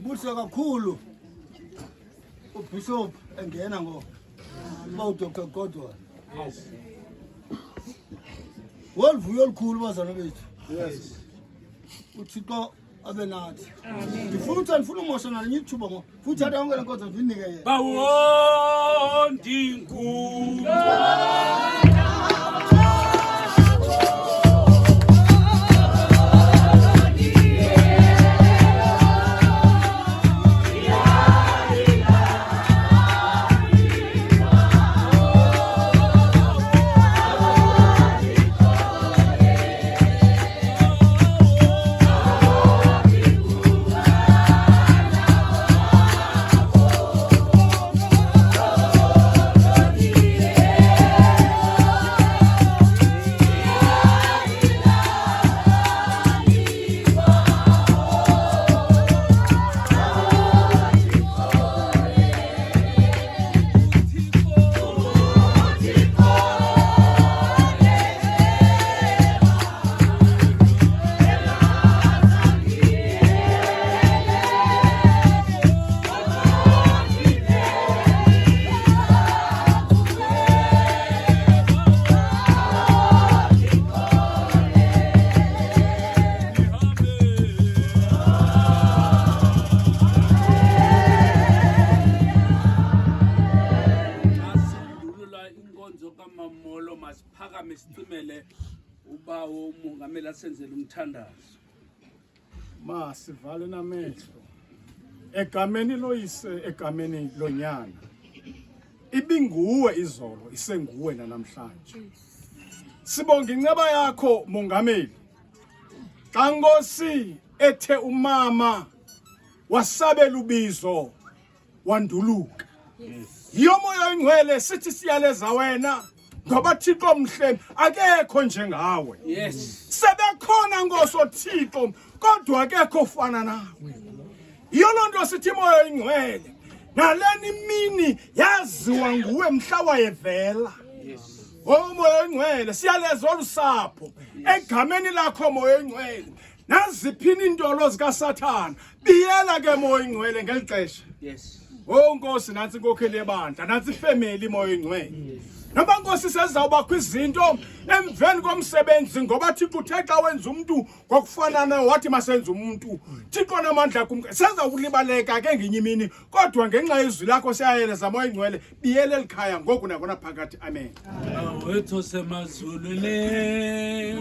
Musa kakhulu uBishop engena ngo Dr. Godwa. Yes. Wolvuyo olukhulu bazana bethu. Yes. uThixo abe nathi. Ngifuna umosha nalo YouTube ngo futhi atha yonke lenkonzo nginike yena. Bawondingu. Masiphakame sicimele ubawo umongameli asenzele umthandazo. Masivale namehlo egameni loyise egameni lonyana ibinguwe izolo isenguwe namhlanje. Sibonga inceba yakho mongameli xa Nkosi ethe umama wasabela ubizo wanduluka. Yomoya oyingcwele sithi siyaleza wena ngoba Thixo mhle akekho njengawe. Yes. Sebekhona Nkosi oThixo kodwa akekho ofana nawe. Yolonto sithi moya oyingcwele naleni mini yaziwa nguwe mhla wayevela. Yes. Oh moya oyingcwele siyaleza olusapho egameni lakho moya oyingcwele naziphini intolo zika Sathana biyela ke moya oyingcwele ngelixesha. Yes. Oh Nkosi nansi inkokheli yebandla nansi ifamily moya oyingcwele. Noma Nkosi sezawuba kwizinto emveni komsebenzi ngoba Thixo uthe xa wenza umuntu ngokufanana wathi masenze umuntu Thixo namandla kumke sezawulibaleka ke ngenye imini kodwa ngenxa yezwi lakho siyayeleza moya oyingcwele biyele elikhaya ngoku nakona phakathi amen. Awethu semazulwini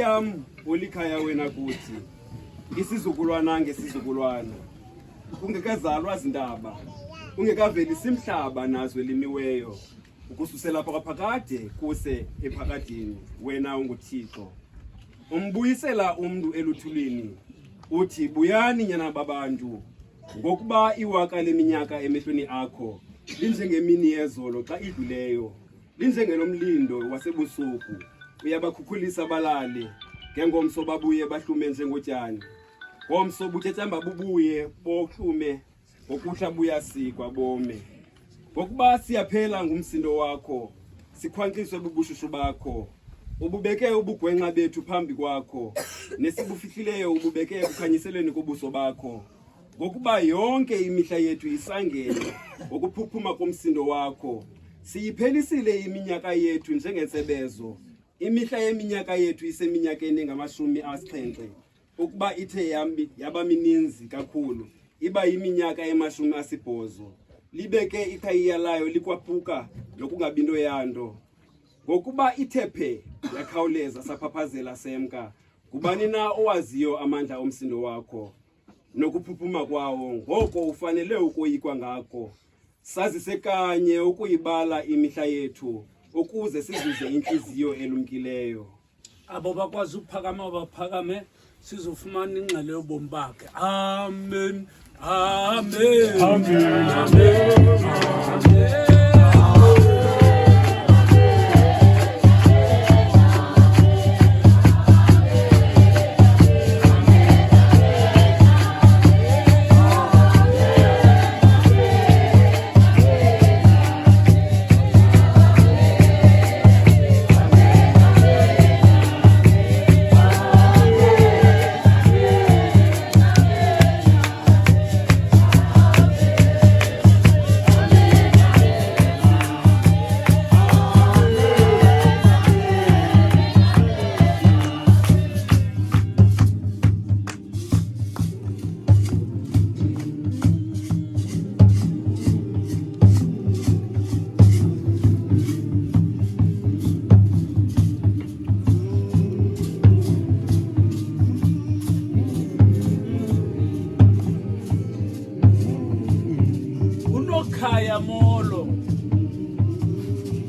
lam olikhaya wena kuthi isizukulwana ngesizukulwana kungekazalwa zindaba ungekaveli simhlaba nazo elimiweyo ukususela phakaphakade kuse ephakadini wena unguThixo umbuyisela umuntu eluthulini uthi buyani nyana babantu ngokuba iwaka leminyaka emehlweni akho linjengemini yezolo xa idluleyo linjengelomlindo wasebusuku uyabakhukhulisa balale ngengomso babuye bahlume njengotyani ngomso butyetyamba bubuye bohlume ngokuhla buyasikwa bome ngokuba siyaphela ngumsindo wakho sikhwankqiswe bubushushu bakho ububeke ubugwenxa bethu phambi kwakho nesibufihlileyo ububeke bukhanyiselweni kobuso bakho ngokuba yonke imihla yethu isangene ngokuphuphuma komsindo wakho siyiphelisile iminyaka yethu njengensebezo imihla yeminyaka yethu iseminyakeni ngama-70 ukuba ithe yaba mininzi kakhulu iba yiminyaka ema-80 libeke ikhaya layo likwaphuka lokungabinto yando ngokuba ithephe yakhawuleza saphaphazela semka ngubani na owaziyo amandla omsindo wakho nokuphuphuma kwawo ngoko ufanele ukoyikwa ngako sazise kanye ukuyibala imihla yethu ukuze sizuze inhliziyo elumkileyo abo bakwazi ukuphakama baphakame sizofumana ingxelo yobomi bakhe amen amen amen amen Khaya Molo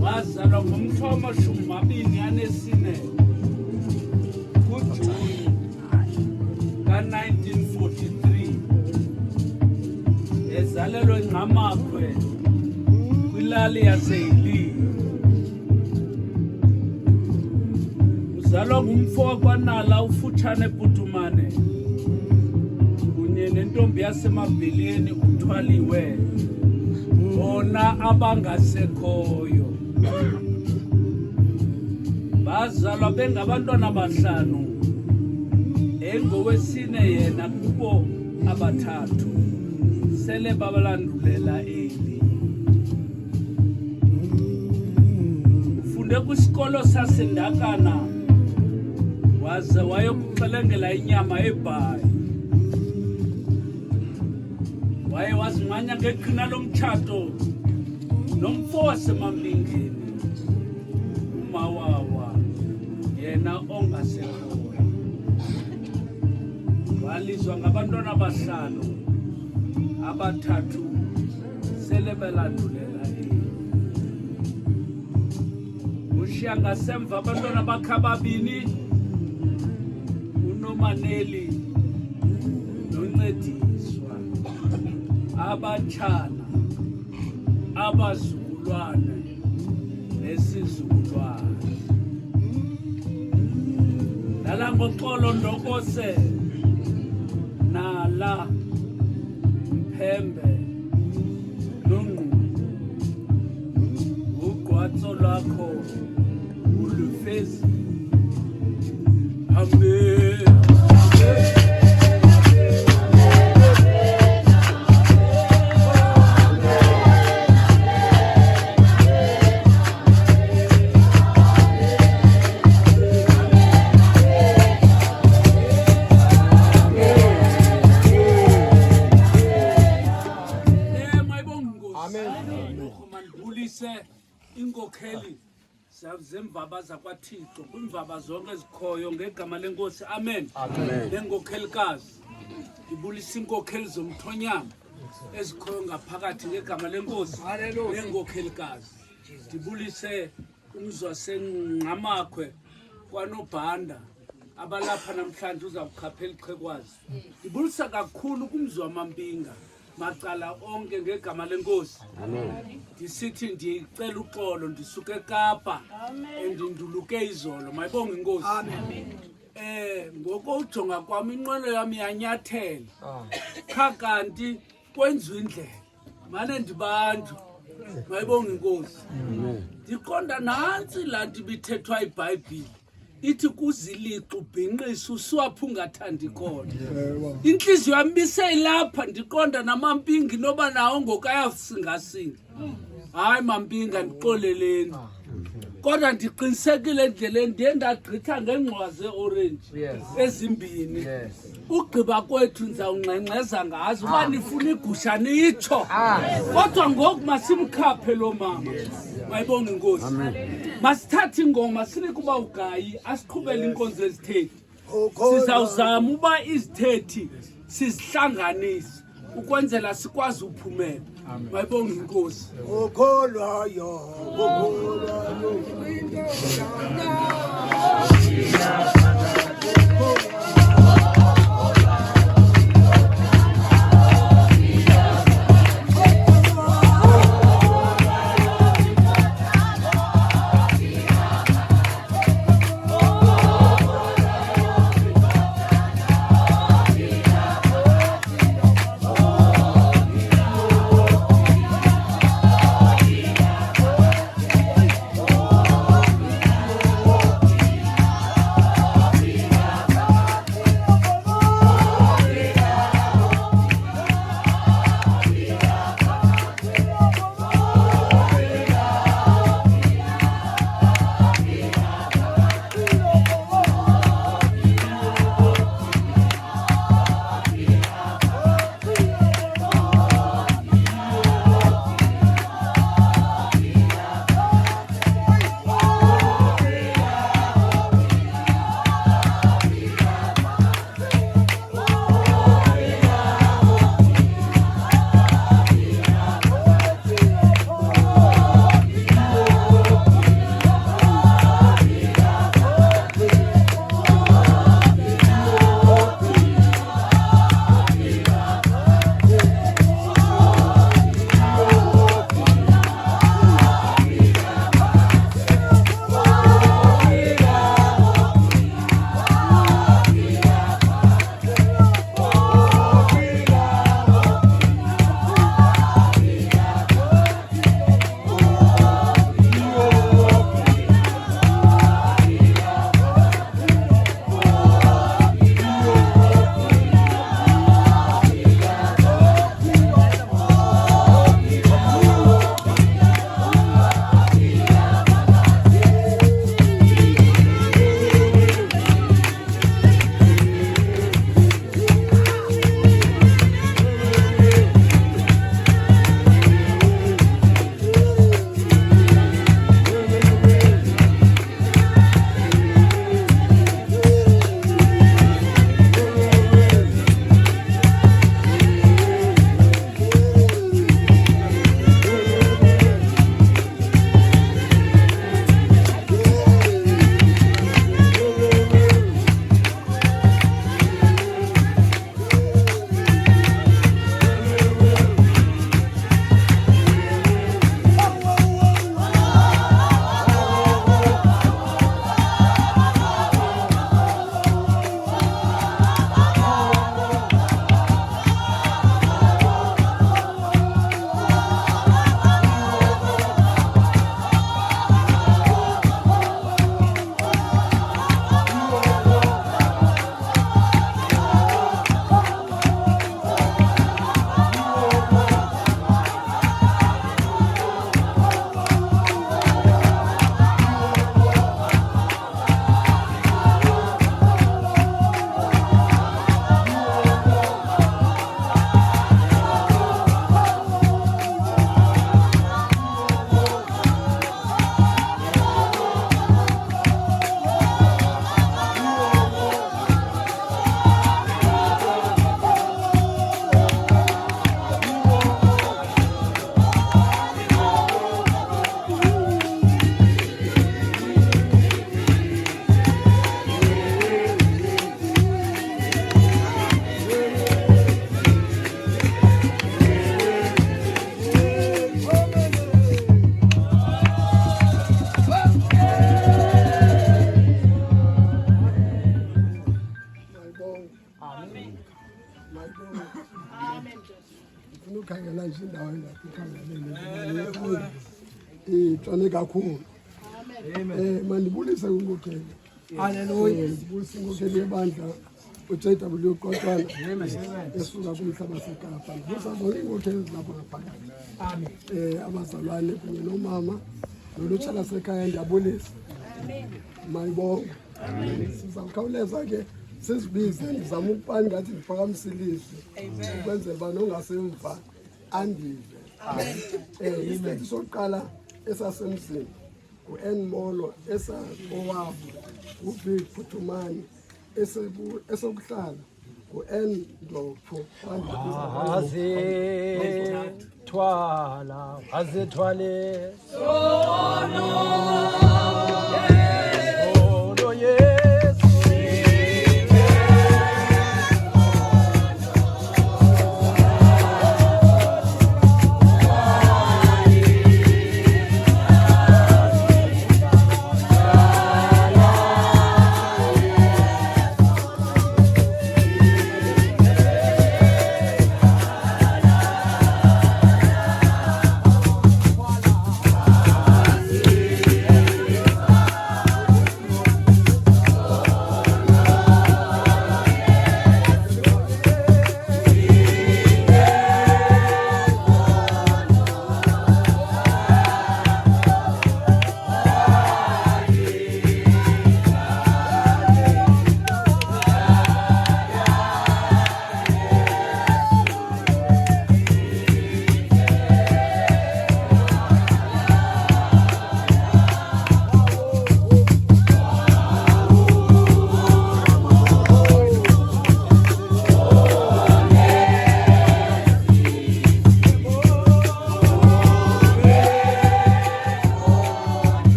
wazalwa ngomthoma 24 kuJuni ka-1943 ezalelwe eNqamakwe kwilali yaseHili uzalwa ngumfo wakwaNala ufutshane Putumane kunye nentombi yasemabheleni uthwaliwe bona abangasekhoyo bazalwa bengabantwana bahlanu engowesine yena kubo abathathu sele babalandulela eli ufunde kwisikolo saseNdakana waze wayokuxelengela inyama eBhayi waye wazimanya ngeqhina lomtshato nomfo wasemamlingeni uMawawa yena ongasekhoyo walizwa ngabantwana bahlanu abathathu sele belandulela ushiya ngasemva abantwana bakhe ababini uNomaneli noNcediswa abatshana abazukulwane nesizukulwane lala ngoxolo ndokose nala Mphembe nonqu ugqwatso lwakho ulufezi amen inkokheli zemvaba zakwaThixo kwimvaba zonke ezikhoyo ngegama lenkosi amen nengokhelikazi ndibulisa inkokheli zomthonyama ezikhoyo ngaphakathi ngegama lenkosi nengokhelikazi ndibulise umzwasenqamakhwe kwanobhanda abalapha namhlanje uza kukhaphela iqhekwazi ndibulisa kakhulu kumzwa mampinga macala onke ngegama lenkosi ndisithi ndicela uxolo ndisuke eKapa endinduluke izolo mayibonge inkosi ngoko ujonga kwami inqwelo yami yanyathela kanti kwenziwa indlela mane ndibanjwa mayibonge inkosi ndiqonda nantsi laa nto ibithethwa iBhayibhile ithi kuzilixa ubhinqisa usiwaphi ungathandi khona inhliziyo yami biseyilapha ndiqonda namampingi noba nawo ngokayasingasinga hayi mampinga ndixoleleni kodwa ndiqinisekile endleleni ndiye ndagqitha ngengxowa ze-orange ezimbini ugqiba kwethu ndizawungxengxeza ngazo uba nifuna igusha nitsho kodwa ngoku masimkhaphe lo mama mayibonge inkosi masithathe ingoma sinike uba ugayi asiqhubele inkonzo ezithethi sizawuzama uba izithethi sizihlanganise ukwenzela sikwazi uphumela mayibonge inkosi ukholwayo indawo engathi ikhangelele itshwane kakhulu. Mandibulise unkokheli. Haleluya. Ndibulise unkokheli yebandla uJW Qotwana esuka kumhlaba seKapa. Ndibulisa bonke iinkokheli zilapha ngaphakathi. Amen. Abazalwane kunye nomama nolutsha lasekhaya ndiyabulisa. Mayibonge. Sizawukhawuleza ke sizibize ndizama ukubani ngathi ndiphakamise ilizwi ukwenzela uba nongasemva andive. Isithethi sokuqala esasemzini ngu-N Molo esakowabo uBig Phuthumani esokuhlala ngu-N Ndopho azithwale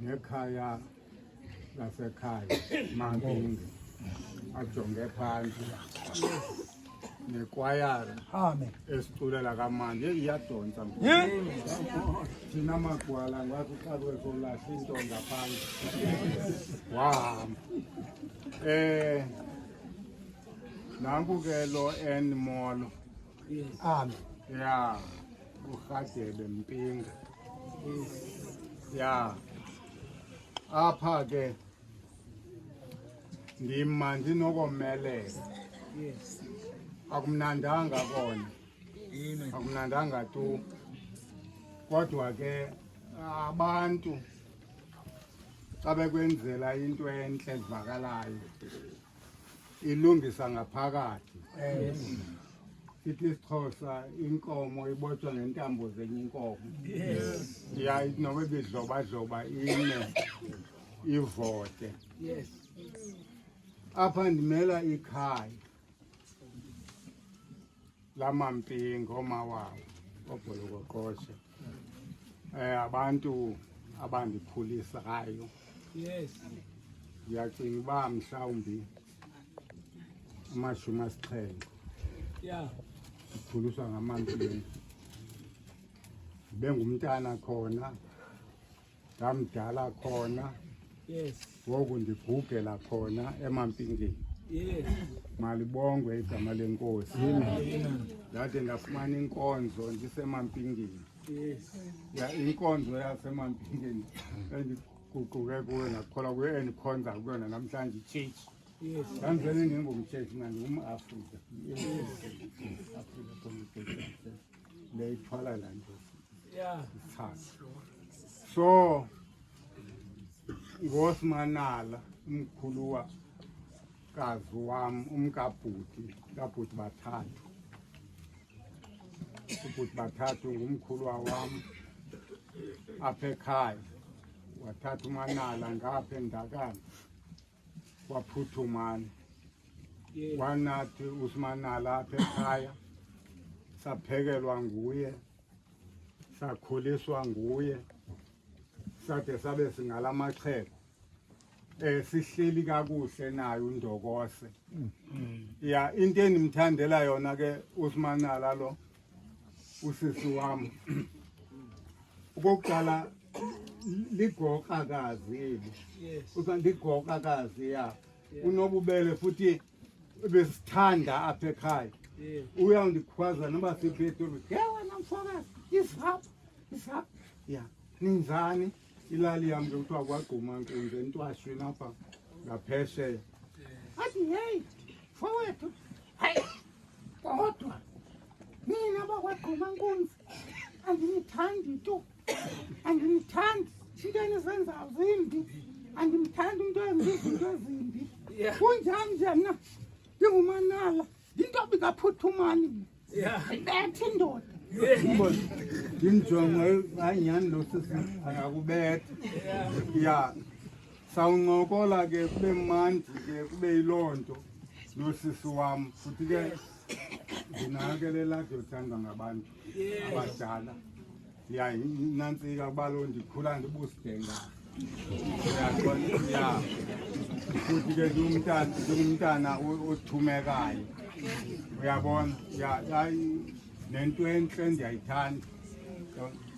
nekhaya lasekhaya Mampingi ajonge phansi nekwayara esiculela kamandi iyadonsa thina magwala ngathi uxakwe solahla into ngaphansi wahamba nanku ke lo N Molo ya uRhadebe Mpinga ya apha ke ndimandi nokomelela akumnandanga kona akumnandanga tu kodwa ke abantu xa bekwenzela into entle evakalayo ilungisa ngaphakathi sithi isiXhosa inkomo ibotshwa ngentambo zenye inkomo ya nobe bidlobadloba ine ivote apha ndimela ikhaya lamampingo omawawo obholokoqoshe abantu abandikhulisayo ndiyacinga uba mhlawumbi amashumi asixhenxe Yeah. ikhuliswa ngamampilo bengumntana khona ngamdala khona Yes. ngoku ndigugela khona emampingeni Yes. malibongwe igama lenkosi ndade ndafumana inkonzo ndisemampingeni Yes. ya inkonzo yasemampingeni endiguquke kuyo ndakholwa kuyo endikhonza kuyona namhlanje itshetshi Yes. ndandivele ndingumtshetshi mna ndingum-afrika ndiyayithwala laa nto Yeah. isithatha so ngosimanala umkhulu kazi wam umkabhuti kabhuti bathathu ubhuti bathathu ngumkhulu wam apha ekhaya wathatha umanala ngapha endakana waphuthumana Yes. wanathi usimanala apha ekhaya saphekelwa nguye sakhuliswa nguye sade sabe singala maxhego sihleli kakuhle nayo undokose ya into endimthandela yona ke usimanala lo usisi wami okokuqala ligokakazi eli Yes. ligokakazi ya unobubele futhi besithanda apha ekhaya Yes. uyawundikhwaza noba siphetulu wena mfokazi isapha ya ninjani ilali yam kuthiwa kwagquma nkunzi entwashweni apha ngaphesheya athi heyi fowethu hayi kodwa mina bakwagquma nkunzi andinithandi tu andinithandi into enizenzayo zimbi andimthandi into enza izinto ezimbi kunjani nje mna ndingumanala intobi kaphuthumani bethe indoda ndimjonge anyhani lo sisi angakubetha ya sawuncokola ke kube mandi ke kube yiloo nto lo sisi wam futhi ke ndinakelela ndiyothandwa ngabantu abadala ya nantsika kuba lo ndikhula ndibusidenga ya futhi ke ndingumntana othumekayo uyabona ya nento entle ndiyayithanda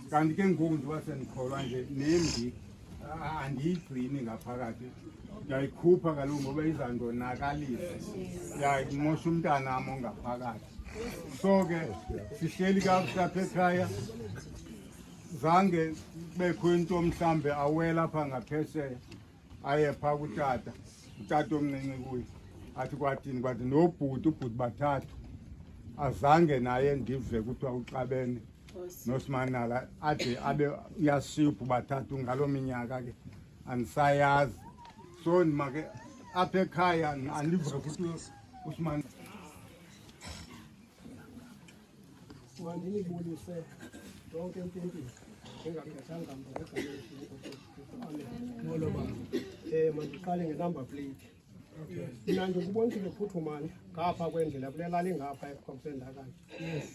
kanti ke ngoku ndiba sendikholwa nje nembi andiyigcini ngaphakathi ndiyayikhupha kaloku ngoba izandonakalisa yayimosha umntanam ongaphakathi so ke sihleli kakuhle apha ekhaya zange kubekho into mhlawumbe awela apha ngaphesheya aye phaa kutata omncinci kuye athi kwathini kwathi nobhuti ubhuti bathathu azange naye ndive kuthiwa uxabene nosimanala ade abe uyasipho bathathu ngaloo minyaka ke andisayazi so ndimake apha ekhaya andive futhi usimanala mandinibulise yonke empintini engabethanga moloba mandiqale ngenumber plate mina ndikubonisile phuthumane ngapha kwendlela kule lali ngapha kwakusendakanye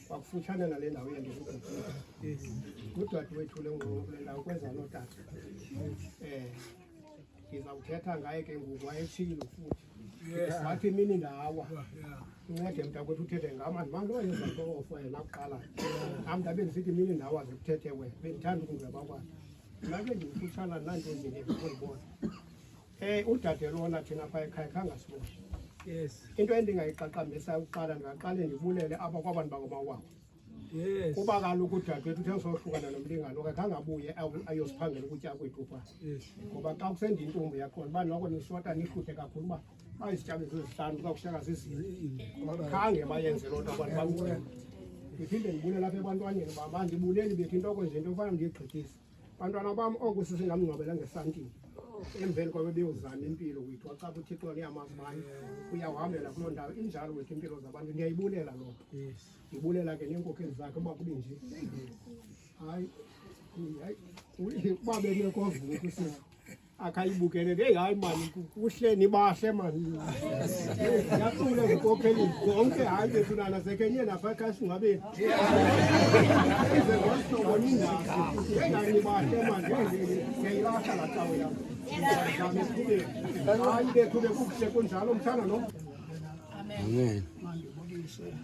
kwakufutshane nale ndawo yendikukuphila ngudadewethu le ngoku kule ndawo kwenza notata ndizawuthetha ngaye ke ngoku wayetshilo futhi wathi imini ndawa uncede mntakwethu uthethe ngam andimantoyenza ntofo yena kuqala nam ndabe ndisithi imini ndawa zikuthethe wena bendithanda ukungeba kwayo ndake ndimfutshana nanto ndinekundibona udade lona thina phaa ekhaya khangasibona into endingayiqaqambisa ukuqala ndingaqale ndibulele apha kwabantu bakomawawa kuba kaloku udadewethu uthe sohlukana nomlingane okhe khangabuye ayosiphangela ukutya kwethu phaa ngoba xa kusendintombi yakhona uba noko nisota nihluthe kakhulu uba bayisityalo ezihlanu kuzakushiyeka zizini khange bayenze loo nto abantu babulela ndiphinde ndibulela apha ebantwaneni uba bandibuleli bethu intoko nje into efana ndiyigqithisa bantwana bam oku sisingamngcwabela ngesantini emveni kwabe beyozama impilo wethu xa kuthixo niyamazibanye uyawuhambela kuloo ndawo injalo wethu impilo zabantu ndiyayibulela loo nto ndibulela ke neenkokheli zakhe uba kube nje hayi uba benekovuku sisi akayibukelele heyi hayi mani kuhle nibahle mani yaqule zikokhelini konke hayi bethunana sekenye napha ekhaya singabeni izengohlobo ningasi nibahle mani ngiyayilahla laa cawo yam zame eqhubeni hayi bethube kukuhle kunjalo mthana no Amen. mandibulise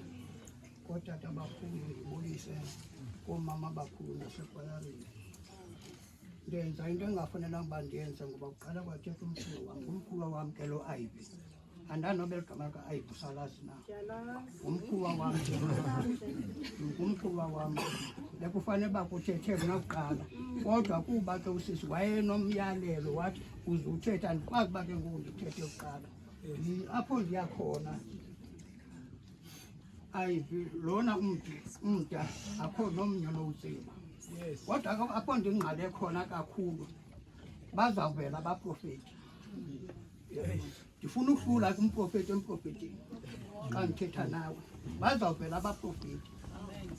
kootata abakhulu, ndibulise koomama abakhulu nasekwayareni. Ndenza into engafanelanga uba ndiyenze ngoba kuqala kwathetha umkhulu wam ke lo Ivy. Andanobe ligama lika-Ivy usalazi na. Ngumkhuba wam bekufanele uba kuthethe mna kuqala, kodwa kuba ke usisi wayenomyalelo wathi uze uthethe, andikwazi uba ke ngoku ndithethe kuqala. Apho ndiya khona Ivy lona umda akho nomnye nowuzima, kodwa apho ndingqale khona kakhulu bazawuvela abaprofethi. Ndifuna uhlula kumprofethi emprofethini xa ndithetha nawe. Bazawuvela abaprofethi,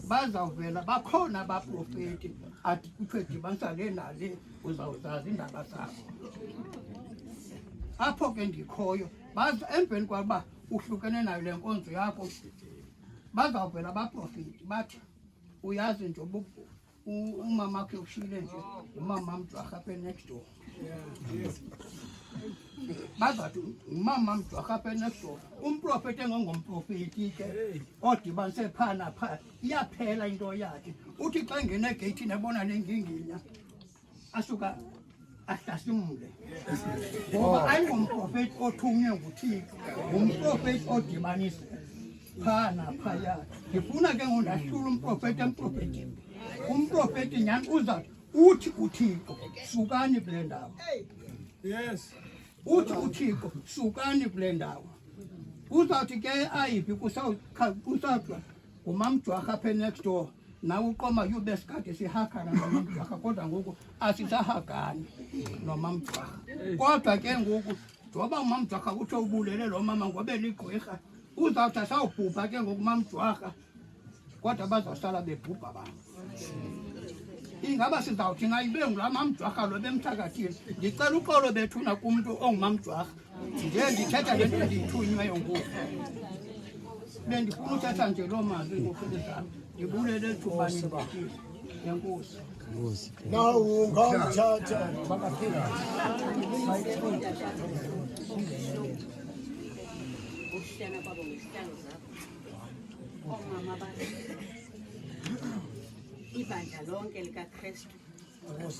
bazawuvela bakhona abaprofethi athi kuthiwe dibanisa le nale uzawuzazi iindaba zakho. Apho ke ndikhoyo emveni kwakuba uhlukene nayo le nkonzo yakho, bazawuvela abaprofethi bathi uyazi nje umama wakhe ushile nje umama Mjwarha apha next door. Bazathi umama Mjwarha apha next door, umprofethi engongomprofethi ke odibanise phaa naphaa, iyaphela into yakhe. Uthi xa engena egeyithini ebona nenginginya asuka ahlasimule, ngoba ayingomprofethi othunywe nguThixo, ngumprofethi odibanise phaa naphaya. Ndifuna ke ngoku ndahlula umprofethi emprofethini. Umprofethi nyani uzawuthi uthi uThixo sukani kule ndawo. Yes. Uthi uThixo sukani kule ndawo. Uzawuthi ke Ivy kusawuthiwa ngumama Mjwarha apha next door, nawe uqoma yube sikade sihagana nomama Mjwarha, kodwa ngoku asisahagani nomama Mjwarha. Kodwa ke ngoku njengoba umama Mjwarha kuthiwe ubulele lo mama ngobe ligqwirha, uzawuthi asawubhubha ke ngoku umama Mjwarha, kodwa bazawuhlala bebhubha abantu. Ingaba sizawuthi ngayibe ngulaa mama Mjwarha lo bemthakathile. Ndicela uxolo bethuna kumntu ongumama Mjwarha, ndiye ndithetha le nto ndiyithunyweyo ngoku. Bendifuna uthetha nje loo mazwi ngokhulu zam. Ndibulele ethubani ndibakile. Enkosi. Nawu ngamthatha ukuhlala kwabo ngezihlalo zakho, omama ibandla lonke likaKristu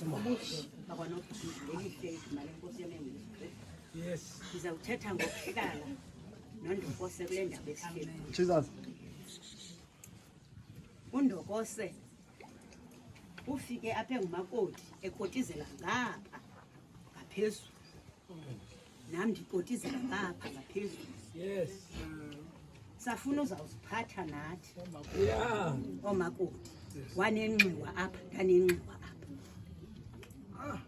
ubuhle bakwanobhili elihle igama lenkosi yami Yesu Kristu. Yes. Ndizawuthetha ngokuhlala noNdokose kule ndaba esihleli. Jesus. UNdokose ufike apha engumakoti ekotizela ngapha ngaphezulu, nam ndikotizela ngapha ngaphezulu. Yes. Safuna uzawuziphatha nathi Yeah. omakoti, wanenxiwa apha ndanenxiwa apha.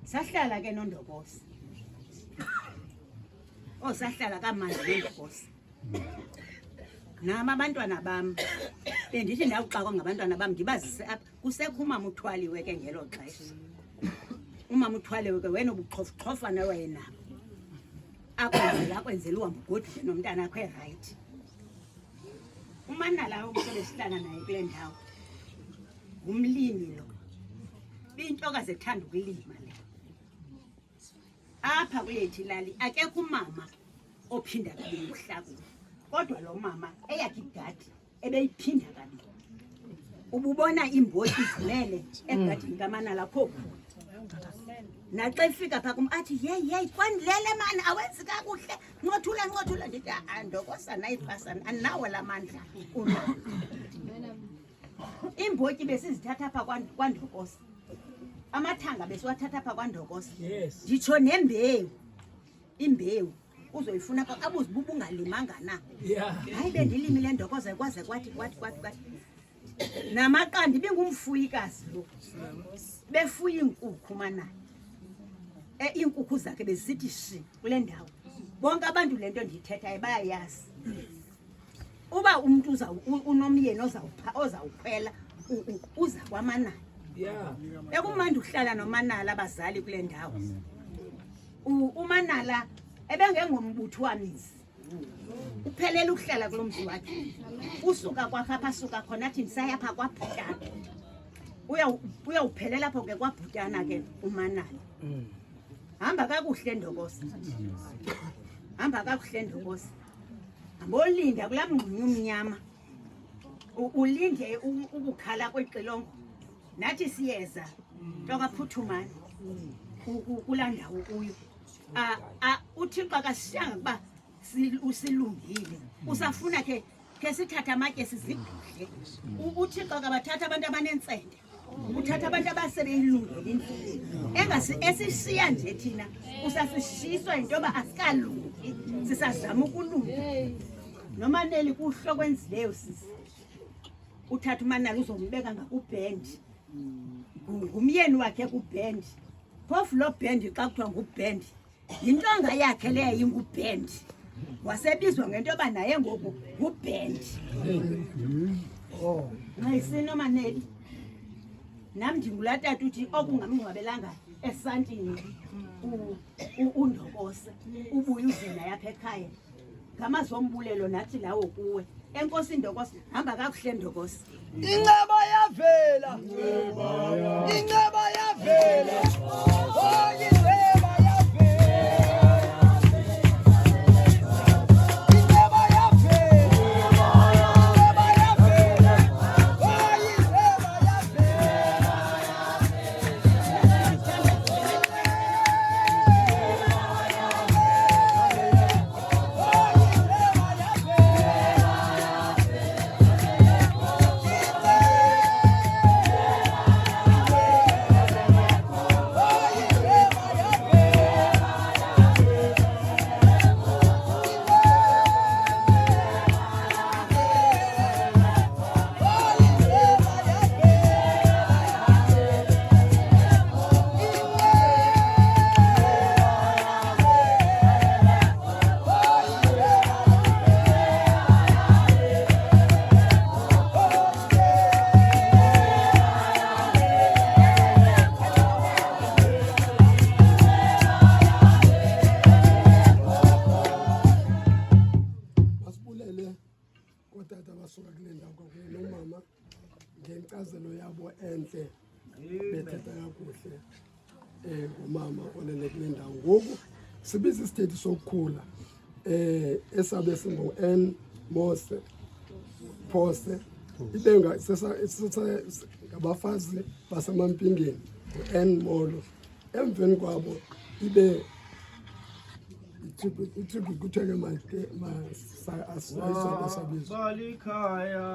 Sahlala ke noNdokose, sahlala kamandi noNdokose. Nami abantwana bam bendithi ndawuxakwa ngabantwana bam ndibazise apha. Kusekho umama uthwaliwe ke ngelo xesha, umama uthwaliwe ke wena ubuxhofxhofana wena akwenzela uhambe ugoduke nomntana akho erayithi. Umanala obusebesihlala naye kule ndawo ngumlimi lo, bintokazi ethanda ukulima le. Apha kwethu ilali akekho umama ophinda kabili uhlakula, kodwa lo mama eyakhe igadi ebeyiphinda kabili. Ububona imbotyi idlulele egadini kamanala phofu, naxa efika phaa kum athi yeyi kwandilele mani awenzi kakuhle, ncothula. Ndithi Ndokosa nayipasana andinawo la mandla. Iimbotyi besizithatha apha kwaNdokosa, amathanga besiwathatha apha kwaNdokosa. Yes. Nditsho nembewu, imbewu uzoyifuna pha abuze uba ubungalimanga na. Yeah. Hayi bendilimile Ndokoza kwaze kwathi. Namaqanda ibingumfuyikazi lo, befuya iinkukhu manana. Iinkukhu zakhe bezisithi shi kule ndawo. Bonke abantu le nto ndiyithethayo bayayazi. Uba umntu unomyeni ozawukhwela uza kwamanala. Yeah. Ekumandi uhlala nomanala abazali kule ndawo. Umanala ebengengombuthuwamizi, uphelele ukuhlala kulo mzi wakhe. Usuka kwakhe apha asuka khona athi ndisaya phaa kwaBhutana. Uyawuphelela apho ke kwaBhutana ke umanala. Hamba kakuhle Ndokosa, hamba hamba kakuhle ndokosi. Ambolinda kula mngxunyu umnyama. Ulinde ukukhala kwexilongo. Nathi siyeza. Ntoka phuthumani. Kulanda ukuyo. Uthixo akasiyanga kuba usilungile. Usafuna ke sithatha amatye sizigudle. Uthixo akabathatha abantu abanentsende. Uthatha abantu abasebeyilungile indlela. Engasi esishiya nje thina usasishiswa into yoba asikalungi sisazama ukulunga. Noma neli kuhloko enzileyo sisi. Uthatha umanala uzombeka ngakubhendi. Ngumyeni wakhe kubhendi. Phofu lo bhendi xa kuthiwa ngubhendi. Yintonga yakhe leyo ingubhendi. Wasebizwa ngento yoba naye ngoku ngubhendi. Ngayisino maneli. Nami ndingulatata uthi okungamngcwabelanga esantini undokosa ubuye uzena yapha ekhaya ngamazombulelo nathi lawo kuwe enkosi ndokosa hamba kakuhle ndokosa inceba yavela inceba yavela ngenkcazelo yabo enhle bethetha kakuhle ngomama olele kule ndawo. Ngoku sibiza isithethi sokukhula esabe singu-N Mose Phose ibe ngabafazi basemampingeni u-N Molo. Emveni kwabo ibe itribute kutheke masayisabizo Walikhaya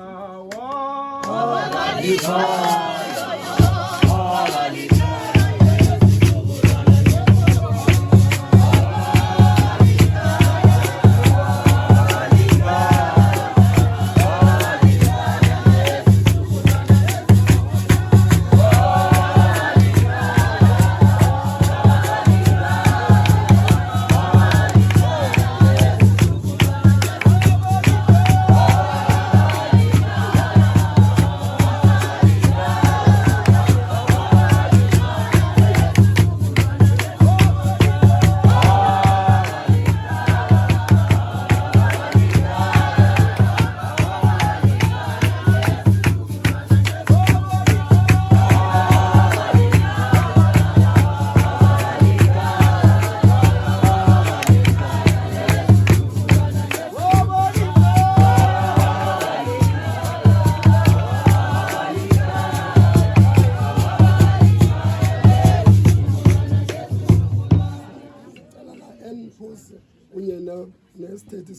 nesthethi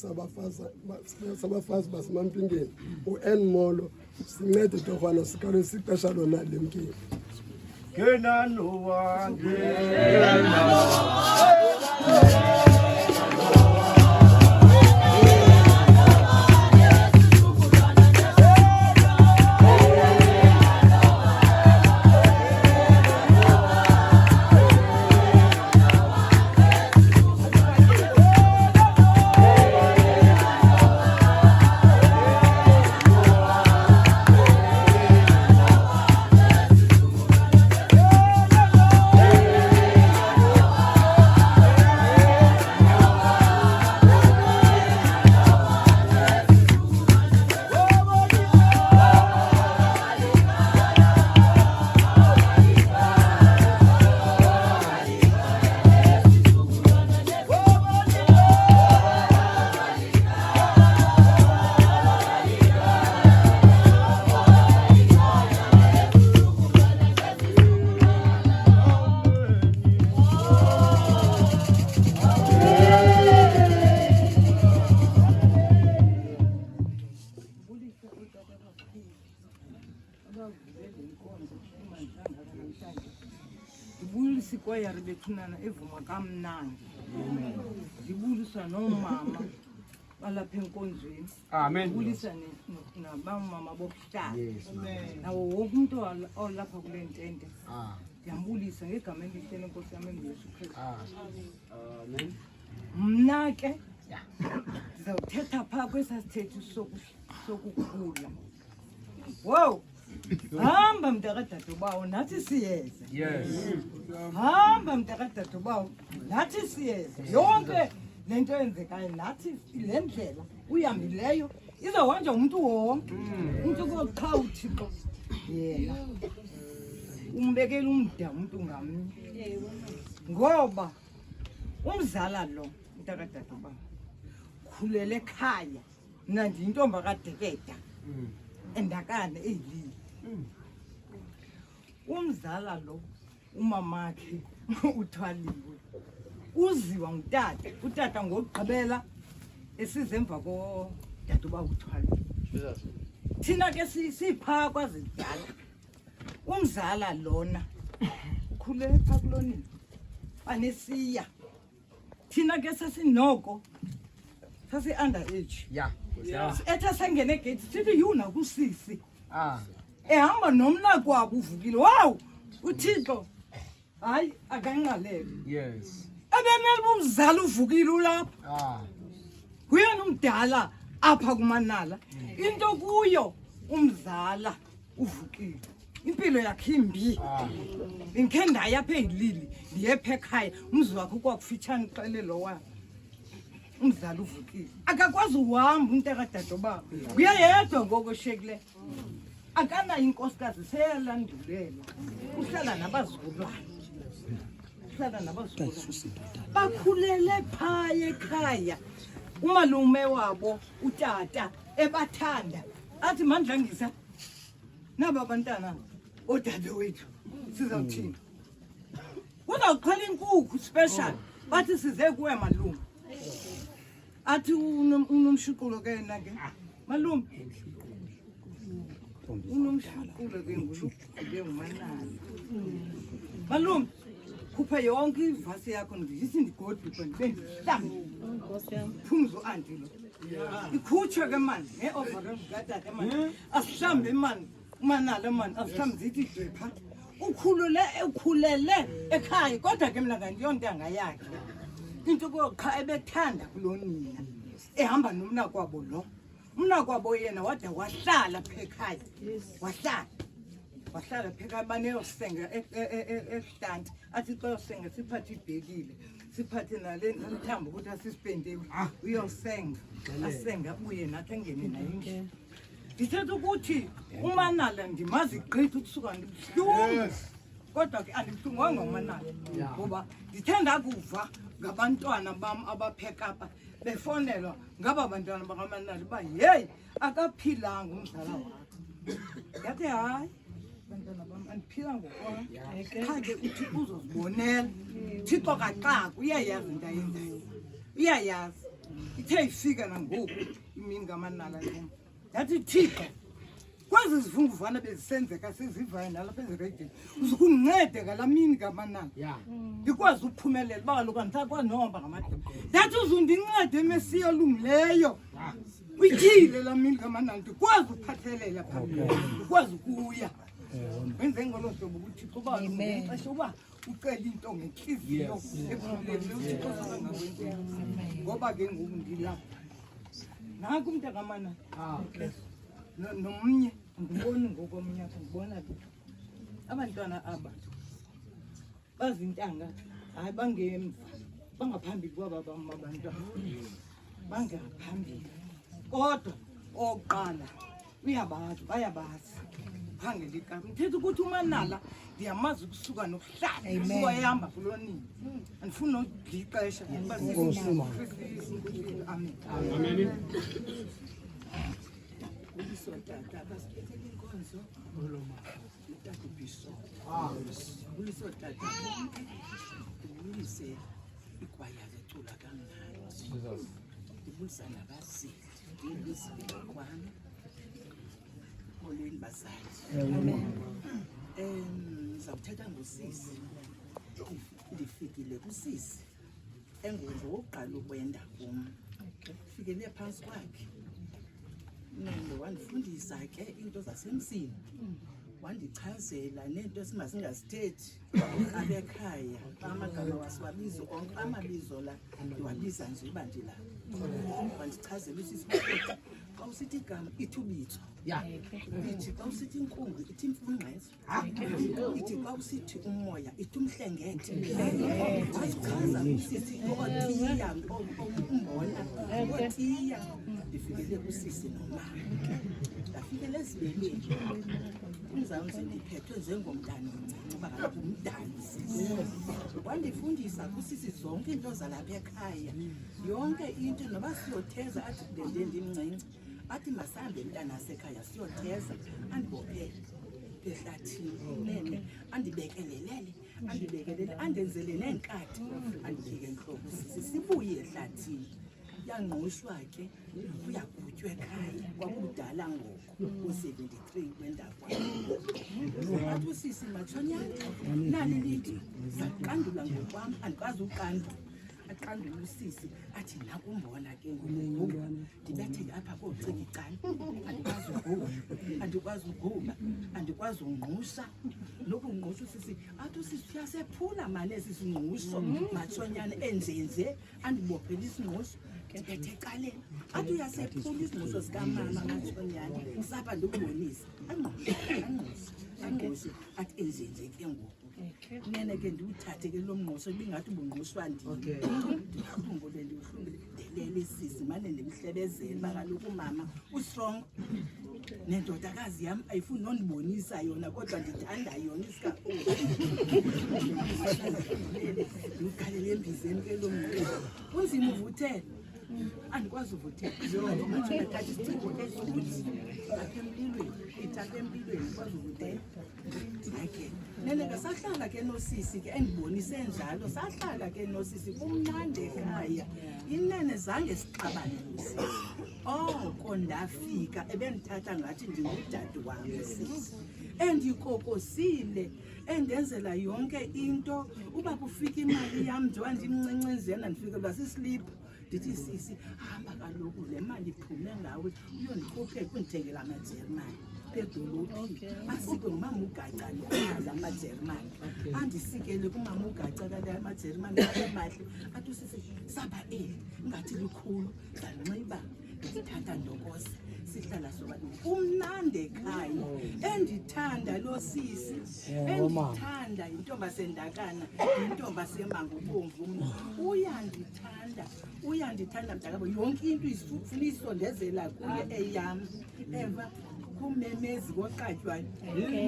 sabafazi basemampingeni u-N Molo sincede torhwana sikalo sixesha lona lemkeni ikwayari bethunana evuma kamnandi. Ndibulisa nomama balapha enkonzweni. Amen. Ndibulisa nabamama bokuhlala. Nawo wonke umuntu olapha kule ntente. Ndiyambulisa ngegama elihle lenkosi yami enguYesu Kristu. Amen. Mna ke ndizawuthetha phaa kwesasithethu sokukhula. Wow! Hamba mntakadadobawo nathi siyeza. Yes. Hamba mntakadadobawo nathi siyeza. Yonke lento eyenzekayo nathi le ndlela uhambileyo izawuhanjwa umuntu wonke. Umuntu koqha uThixo yena umbekela umda umuntu ngamnye. Ngoba umzala lo mntakadadobawo khulele ekhaya mna ndiyintombi kadekeda endakane eyilile. Umzala lo umamakhe uthwaliwe uziwa ngutata, utata ngokugqibela esize emva kodade uba uthwaliwe. Thina ke siphaa kwazidala umzala lona ukhulele phaa kulonini anesiya. Thina ke sasinoko sasi-under age. Yeah. Ethe sengene egate sithi yuna kusisi ehamba nomnakwabo uvukile. Wow, uThixo hayi akanqalele. Yes. Ebemele umzala uvukile ulapha. Kuyena umdala apha kumanala. Into kuyo umzala uvukile. Impilo yakhe imbi. Ngikhe ndaya apha eyilili ndiyepha ekhaya umzi wakhe ukwakufitshane xele lowa. Umzala uvukile akakwazi uhamba umuntu akadadobawo uyayedwa ngoko shekile akanayo inkosikazi seyalandulela uhlala nabazukulwane bakhulele phaya ekhaya. Umalume wabo utata ebathanda athi mandlangisa naba bantwana odade wethu sizawuthini. Uzawuqhala inkukhu special bathi size kuwe malume. Athi unomshuqulo ke yena ke malume unomshuqulo ke ngumanala. Malume khupha yonke ivasi yakho ndiyisi ndigoduke ndibendihlamba phumzo andilo ikhutshwe ke mani nge-offer katata mani asihlambe mani umanala mani asihlambe zithi depha. Ukhulele ekhaya kodwa ke mna kandiyontanga yakhe. Into koqha ebethanda kulonina ehamba nomnakwabo lo. Umnakwabo yena wada wahlala phekhaya. Wahlala phekhaya baneyosenga ehlanti. Athi xa usenga siphathe ibhekile. Siphathe nale ntamba ukuthi asispendewe. Uyosenga. Asenga buye nathi engene nayo endlini. Ndithetha ukuthi umanala ndimazi igqitha ukusuka ndibuhlungu. Kodwa ke andibuhlungwanga umanala ngoba ndithe ndakuva ngabantwana bam abaphekapa befonelwa ngaba bantwana bakamanala uba yeyi akaphilanga umzala wakho. Yathi hayi bantwana bam andiphilanga ngokwam qha ke uThixo uzozibonela. Thixo kaxaka uyayazi into ayenzayo uyayazi. Ithe ifika nangoku imini kamanala lena yathi Thixo kwazi izivunguvana bezisenzeka sizivayo nalapha ezireyidini uzukundincede ngalaa mini kamanala ndikwazi ukuphumelela uba kaloku andisakwazi nohamba ngamadoda. Ndathi uzundincede emesiya olungileyo uyityile laa mini kamanala ndikwazi ukuphathelela phambili ndikwazi ukuya. Wenze ngolo hlobo uThixo uba ngexesha uba ucela into ngentliziyo ekhululekileyo uThixo uzangakwenzela. Ngoba ke ngoku ndilapha nanku umntu kamanala nomnye ngibona ngokomnyaka ngibona ke abantwana aba bazintanga hayi bangemva bangaphambili kwaba bam abantwana bangaphambili kodwa oqala uyabazi bayabazi phangela igama. Mthetha ukuthi umanala ndiyamazi ukusuka nokuhlala ukuba ehamba kulonini andifuni nodla ixesha. Amen. Amen. Tata basiphethe inkonzo tata ubiso buliso tata ubulise ikwaya lecula kamnandi ubulisa nabasi ubulisa kwami molweni bazali. Ngizawuthetha ngosisi ndifikile kusisi engowokuqala ukwenda kum. Fikele phantsi kwakhe nende wandifundisa ke into zasemsini, wandichazela neento esingazithethi abekhaya. Amagama wasiwabizo onke, amabizo la ndiwabiza nje uba ndila. Wandichazela usisi ukuthi xa usithi igama ithi ubitso, ithi xa usithi inkungu ithi imfungqezo, ithi xa usithi umoya ithi umhlengete. Wazichaza usisi otiya umbona otiya. Ndifikele kusisi nomama, ndafikele ezibeleni. Umzansi ndiphethwe njengomntana omncinci uba kaloku umdala usisi. Wandifundisa kusisi zonke into zalapha ekhaya, yonke into. Noba siyotheza athi ndende ndimncinci, athi masambe mntana wasekhaya siyotheza, andibophele ehlathini nene, andibekelele, andenzele neenkadi, andibeke entloko. Sibuye ehlathini, yangqushwa ke uyakutywa ekhaya. Kwakudala ngoku u-73 kwenda kwam. Athi usisi Matshonyana nali lithi saqandula ngokwam, andikwazi uqandula. Aqandula usisi athi nakumbona ke ngoku ndibethe apha koocika icala, andikwazi uguba, andikwazi ungqusha. Lokhu ngqusha usisi athi usisi uyasephula mane esi singqusho Matshonyana enjenje, andibophela isingqusho ndibethe ecaleni. Athi uyasephula isingqusho sikamama Matshonyana, sapha ndikubonisa. Angqushe athi enjenje ke ngoku. Nene ke ndiwuthathe ke lo mngqusho ibingathi ubungqushwa ndini. Ndikhumbule ndiwuhlungelele isisi mane ndimhlebezela uba kaloku umama ustrong. Nendodakazi yam ayifuni nondibonisa yona kodwa ndithanda yona isikakhulu. Ndiwukhalele embizeni ke lo mngqusho. Kunzima uvuthela, andikwazi uvuthela. Ndathatha isiciko esithi apha empilweni, ithatha empilweni ndikwazi uvuthela. Ayike nene ke sahlala ke nosisi ke endibonise njalo, sahlala ke nosisi kumnandi ekhaya. Inene zange sixabane nosisi. Oko ndafika ebendithatha ngathi ndingudade wam usisi, endikokosile, endenzela yonke into. Uba kufika imali yam njengoba ndimncincinzena ndifikelwa sisiliphu, ndithi sisi hamba kaloku le mali iphume ngawe uyondikhuphe kundithengela amajeremane edolophi. Asike ngumama ugaca la majeremane, andisikele kumama ugaca kale amajeremane amahle. Athi usisi saba ngathi likhulu ndanxiba ndithatha ndokoza, sihlala sobabini kumnandi ekhaya. Endithanda lo sisi, endithanda yintombi sendakana, yintombi semangubomvu. Uyandithanda mntakabo, yonke into ifuna isondezela kuye eyam. Eva kumemezi koqatywayo,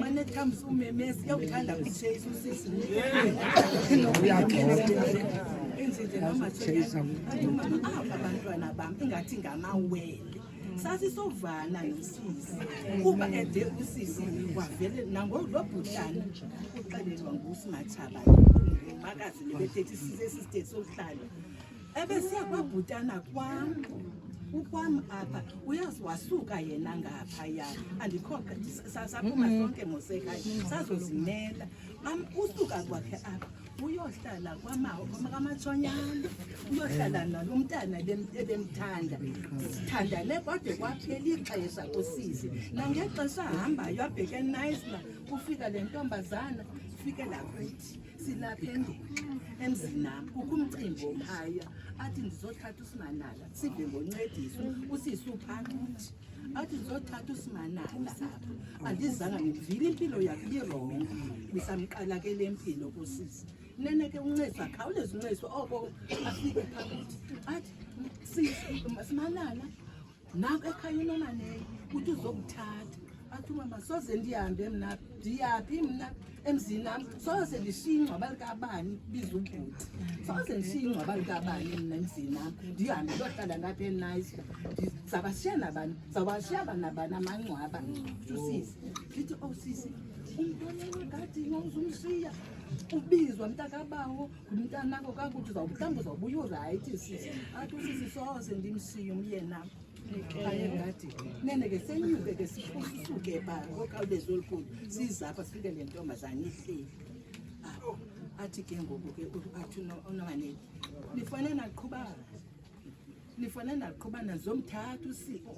mane thumbs umemezi uyawuthanda kutshayisa usisi. Enzinje noMatshonyana aba bantwana bam ingathi ngamawele. Sasisovana nosisi kuba ede usisi wavele nangolo bhutana uxelelwa nguSimatshaba makazi lebethethi sisesistate sokuhlala. Ebesiya kwabhutana ukwam apha, uyazi wasuka yena ngaphaya, andikhoka saphuma sonke mosekhaya sazozimela. Usuka kwakhe apha uyohlala kwamaKamatshonyana, uyohlala nalo mntana ebemthanda. Sithandane kodwa kwaphela ixesha kusisi, nangexesha ahambayo abheke eNiceland kufika le ntombazana fike lakuthi silapha emzini nam kukho umcimbi ophaya. Athi ndizothatha uSimanala sive ngoncediso, usisi uphakathi. Athi ndizothatha uSimanala apha, andizanga ndivile impilo yakhe irongo, bisamqala ke le mpilo kusisi. Nene ke uncedisa khawuleza uncedisa oko afike phakathi. Athi Simanala naku ekhaya uNomaneyo uthi uzokuthatha. Athi mama soze ndihambe mna, ndiyaphi mna emzini nam, soze ndishiye ingcwaba likabani biza ubhuti, soze ndishiye ingcwaba likabani mna emzini nam, ndihambe ndohlala ngapha eNiceland. Ndizabashiya nabani, ndizawubashiya nabani amangcwaba? Usisi ndithi sisi umntwana egadini awuzumshiya, ubizwa mntakabawo ngumntanakho kakuthi mhlawumbi uzawubuya urayithi sisi. Athi usisi soze ndimshiye umyenam ayengadi. Nene ke senyuke ke sisuke pha ngokhawulezo olukhulu sizapha sifike le ntombazane ihleli. athi ke ngoku ke athi uNomaneni nifane naqhubana zomthatha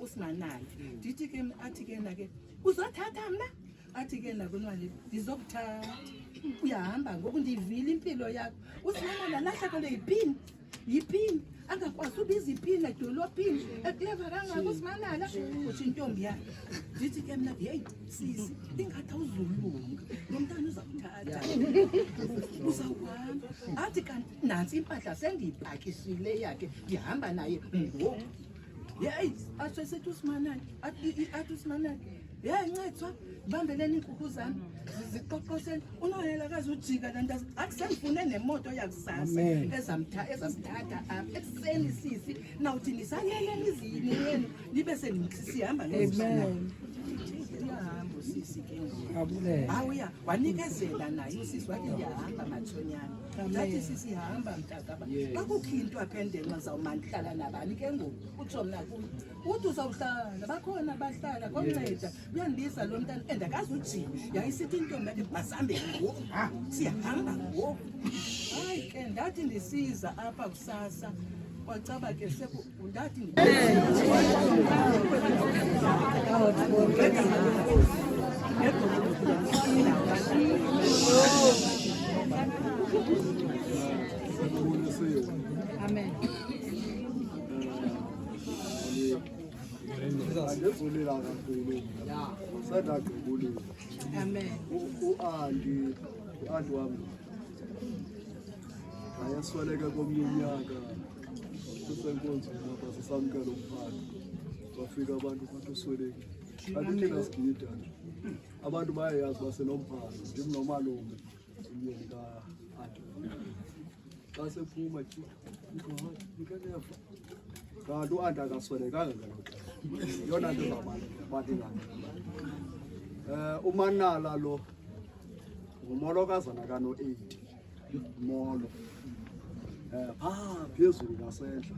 uSimanala ndithi ke athi ke na ke uzothatha mna athi ke na kuNomaneni ndizokuthatha uyahamba ngoku ndivile impilo yakho uSimanala lahlekelwe yipini angakwazi ubiza ipini edolophini ekleva kangaka uSimanala uthi intombi yakhe ndithi ke mna hey sisi ingathi awuzulunga lo mntana uzakuthatha uzawuhamba athi kanti nansi impahla sendiyipakishile yakhe ndihamba naye ngoku hey athi sethi uSimanala athi uSimanala hey ncethwa bambeleni inkukhu zami ziqoqoseni uNomaneni akazujika lantazi akusengifune nemoto yakusasa ezamthatha apha ekuseni sisi nawuthi nisaleleni izini yenu libe sihamba ngezihambo sisi ke awuya wanikezela naye usisi wathi ndiyahamba mathonyana ngathi sisihamba mntakaba akukho into aphendela zawumandihlala nabani ke ngoku utsho mna uthi uzawuhlala bakhona abahlala komnceda uyandisa lo mntana andakazi ujima yayisithi intombi yakhe masihambeni ngoku siyahamba ngoku hayi ke ndathi ndisiza apha kusasa wacaba ke ndathi Amen. Andizulila kakhulu sendagqibulile. Amen. U-Andi wami ayasweleka komnye unyaka sisenkonzweni lapha sisamkela umphako bafika abantu bathi usweleki kanti thina sigida abantu bayayazi basenomphako ndim nomalume umyeni ka-Andi xa sephuma ikaneva kanti u-Andi akaswelekanga ngelo xesha yona nto zabantu bathi ngani uManala lo ngumolokazana kano-8 molo phaa phezulu ngasentla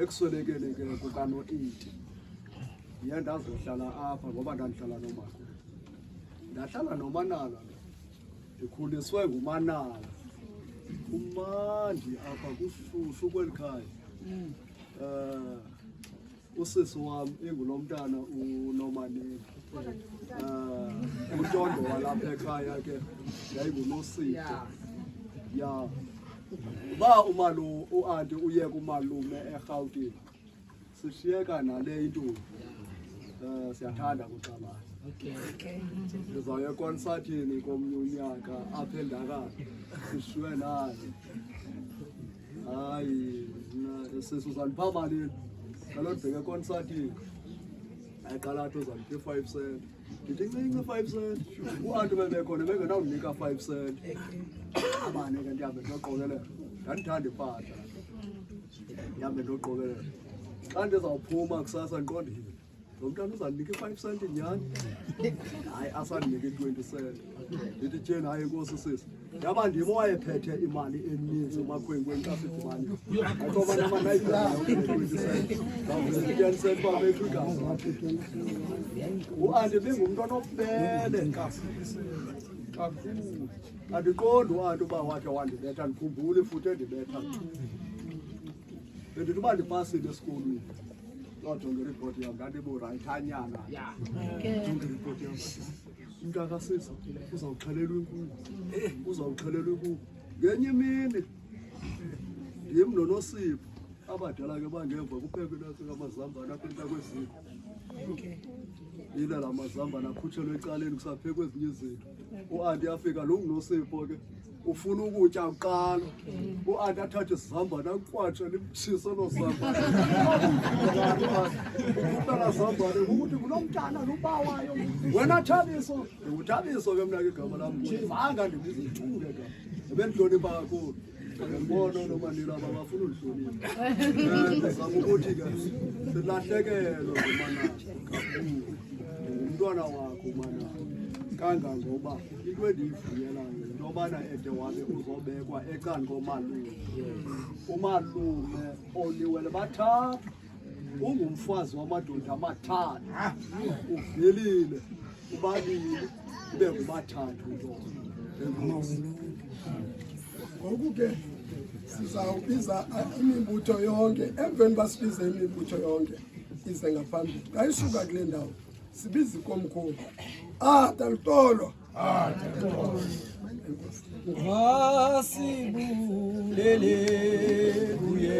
ekuswelekeni ke kukano-8 ndiye ndazohlala apha ngoba ndandihlala nomakhulu ndahlala noManala ndikhuliswe nguManala umandi apha kushushu kweli khaya usisi wami ingulo mntana uNomaneni untondo walapha ekhaya ke yayinguNosipho ya ba u-Andi uye kumalume eRhawutini sishiyeka nale intombi siyathanda kuxabana ndizawuya ekonsathini komnye unyaka apha eNdakana sishiywe naye hayi sizandipha malini kaloku ndibheke ekonsathini ayiqala athi uzandipha i-5 cent ndithi incinci 5 cent u-Andi bebekhona bengenawunika 5 cent abane ke ndihambe ndoqokelela ndandithanda impahla ndihambe ndoqokelela xa ndizawuphuma kusasa ndiqondile lo mntana uzandinika i-5 cent nyhani hayi asandinika i-20 cent ndithi tyheni hayi inkosi sisi yaba ndim owayephethe imali eninzi emakhwenkweni xa sidibane atoba namanayii20 cent ngavuze 10 cent babethu igazi u-Andi bengumntu onobubele kakhulu andiqondi u-Andi uba wakhe wandibetha ndikhumbule futhi endibetha bendithi uba ndipasile esikolweni lojonge iripoti yam ndandiburayithanyana jonge iripoti yam umntakasisa uzawuxhelelwa inkukhu ngenye imini ndim noNosipho abadala ke bangemva kuphekwe nasekamazambane apha entakwezinto yile la mazambane akhutshelwe ecaleni kusaphekwa ezinye izinto u-Andi afika lo nguNosipho ke ufuna ukutya kuqala u-Andi athathe isizambane akwatshe limtshise lo zambane umntana zambane ukuthi kulo mntana lubawayo wena Thabiso ndinguthabiso ke mna ke igama lam zanga ndibiza ithunge ka ebendihlonipha kakhulu ngembona noManila abafuna ulihlonipha ndizama ukuthi ke silahlekelwe nguManala kakhulu ngumntwana wakho uManala kangangoba into endiyivuyelayo yinto yobana ede wabe uzobekwa ecani komalume umalume oliwele bathathu ungumfazi wamadoda amathathu uvelile ubabili ube ngubathathu lo Ngoku ke sizawubiza imibutho yonke, emveni basibize imibutho yonke ize ngaphambili. Xa isuka kule ndawo sibize ikomkhulu. Talutolo. Masibulele kuye.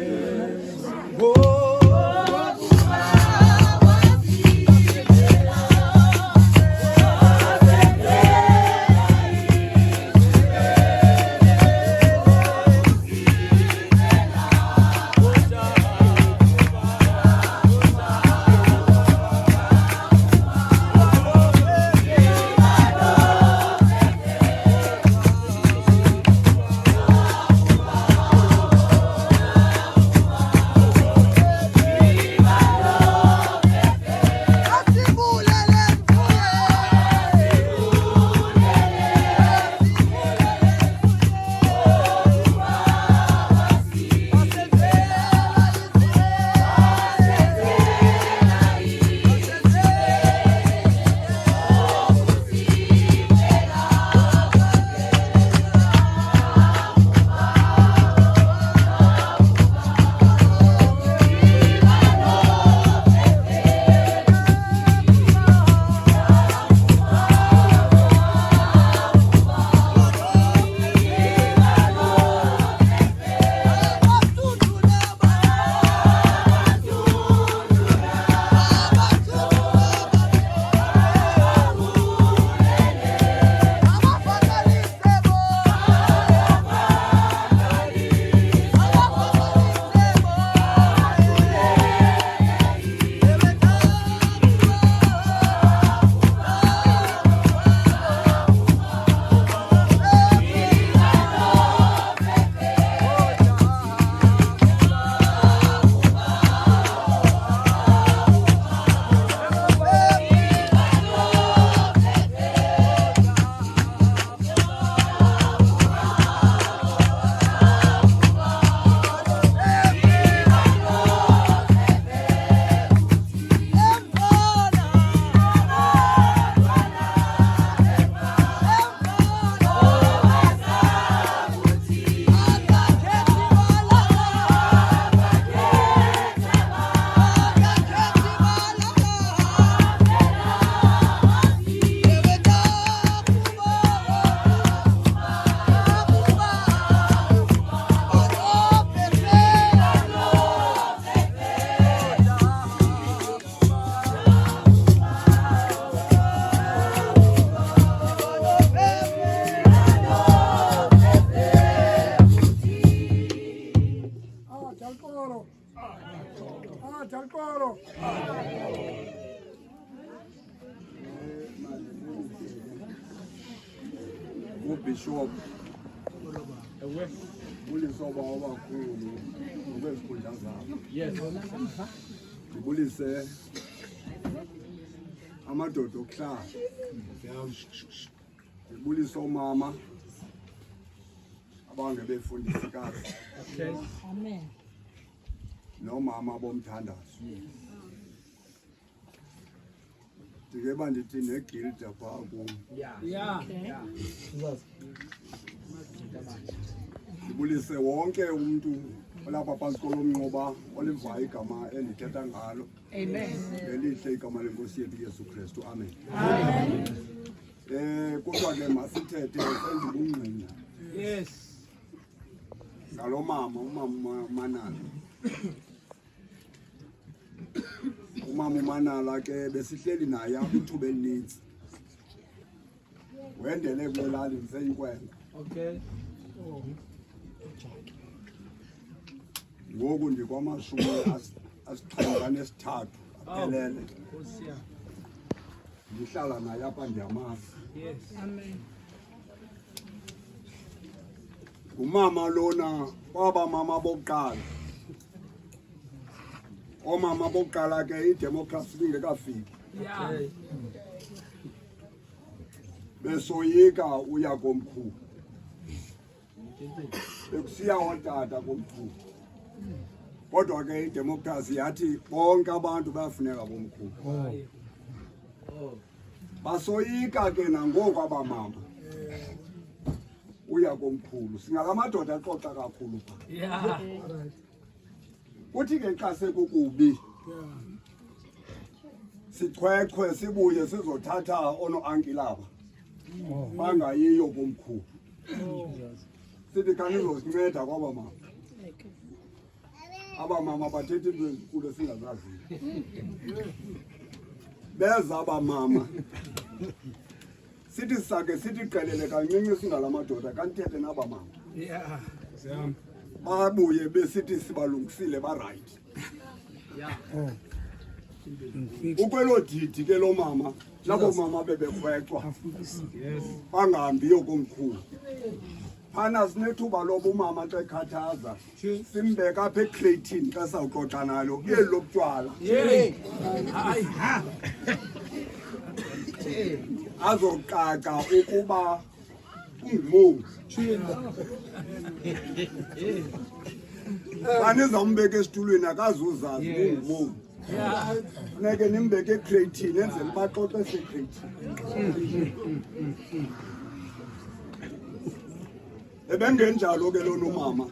Bishop ulisoba obakhulu ngokwezikhundla zabo. Ndibulise amadoda okuhlala, ndibulise omama abangebefundisikazi, amen, nomama bomthandazo. Ndike bandithi negilda phaa kum. Ndibulise wonke umntu olapha phantsi kolomnqoba olivayo igama endithetha ngalo. Amen. Ngelihle igama lenkosi yethu Yesu Kristu. Amen. Kodwa ke masithethe sendibungqina. Yes. Ngalo mama, umama Manala. Umama uManala ke besihleli naye apha ithuba elinintsi. Wendele kule lali ndiseyinkwenkwe. Okay. Ngoku ndikwamashumi asithandathu aphelele. Ndihlala naye apha ndiyamazi. Yes. Amen. Umama lona kwaba mama bokuqala. Omama bokuqala ke idemocracy ingekafiki. Besoyika uya komkhulu. Bekusiya otata komkhulu. Kodwa ke idemocracy yathi bonke abantu bayafuneka bomkhulu. Basoyika ke nangoku abamama. uya komkhulu singakamadoda axoxa kakhulu pha Yeah. uthi ke xa sekukubi sichwechwe sibuye sizothatha ono-anki laba bangayiyo komkhulu sithi kanizosinceda kwaba mama abamama bathetha into ezinkulu esingazaziyo beza abamama sithi sake sithi qelele kancinci singala madoda kanithethe nabamama Yeah. babuye besithi sibalungisile barayithi ukwelo didi ke lo mama labo mama bebekhwecwa bangahambiyo komkhulu phana sinethuba loba umama xa ekhathaza simbeka apha ecratini xa sawuxoxa nalo eli lobutywala azoqaqa ukuba ungumongi xa nizawumbeka esitulweni akazuzazi ungumongi funeke nimbeke ecratini enzele baxoxe secratini ebengenjalo ke lona umama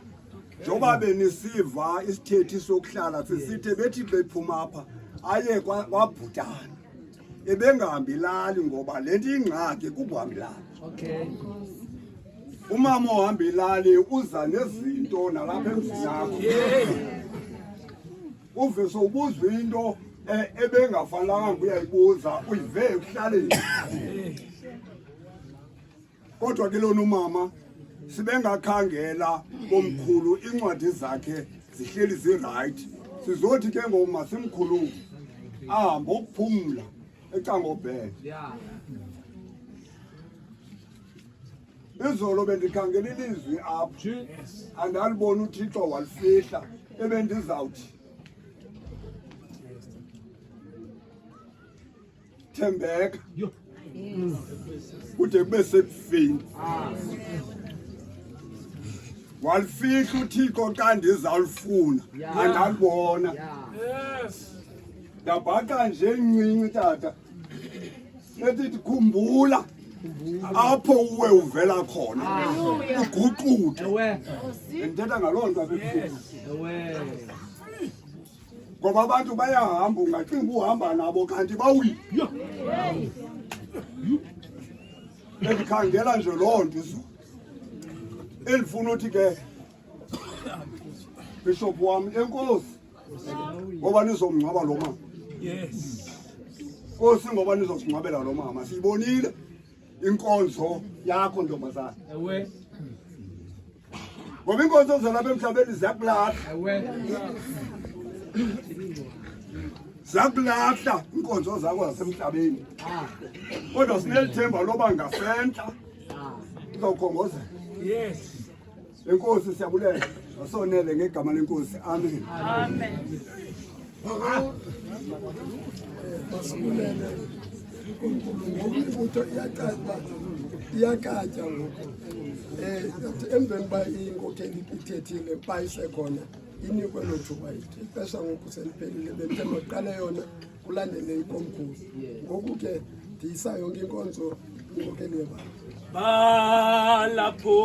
njengoba benisiva isithethi sokuhlala sisithi bethi bephuma apha aye kwabhutana ebengahambi lali ngoba le nto ingxaki kukuhambi lali umama ohamba ilali uza nezinto nalapha emzini yakho uve sowubuzwa into ebengafanelanga uyayibuza uyive ekuhlaleni kodwa ke lona umama sibengakhangela komkhulu incwadi zakhe zihleli zirayithi sizothi ke ngoma simkhulule ahambe ukuphumla ecangobhele izolo bendikhangela ilizwi apha andalibona uThixo walifihla ebendizawuthi thembeka kude kube sekufeni walifihla uThixo xa ndizawulifuna andalibona ndabhaqa nje ncinci tata esithi khumbula apho uwe uvela khona uguqude ndithetha ngaloo nto ngoba abantu bayahamba ungacinga uhamba nabo kanti bawile endikhangela nje loo nto izolo elifuna uthi ke bishop wami enkosi ngoba nizomngcwaba lo mama Nkosi ngoba nizosingcwabela lo mama siyibonile inkonzo yakho ntombazana ngoba inkonzo zalapha emhlabeni ziyakulahla zakulahla inkonzo zakho zasemhlabeni kodwa sinelithemba loba ngasentla uzawukhongozela enkosi siyabulela asonele ngegama lenkosi amen masibulele ngokumbutho iyakatya ngoku emveni uba inkokeli ithethile bayisekhona inikwe lo thuba ithi ixesha ngoku seliphelile bendithe maqale yona kulandele ikomkhulu ngoku ke ndiyisa yonke inkonzo inkokeli yebantu balapho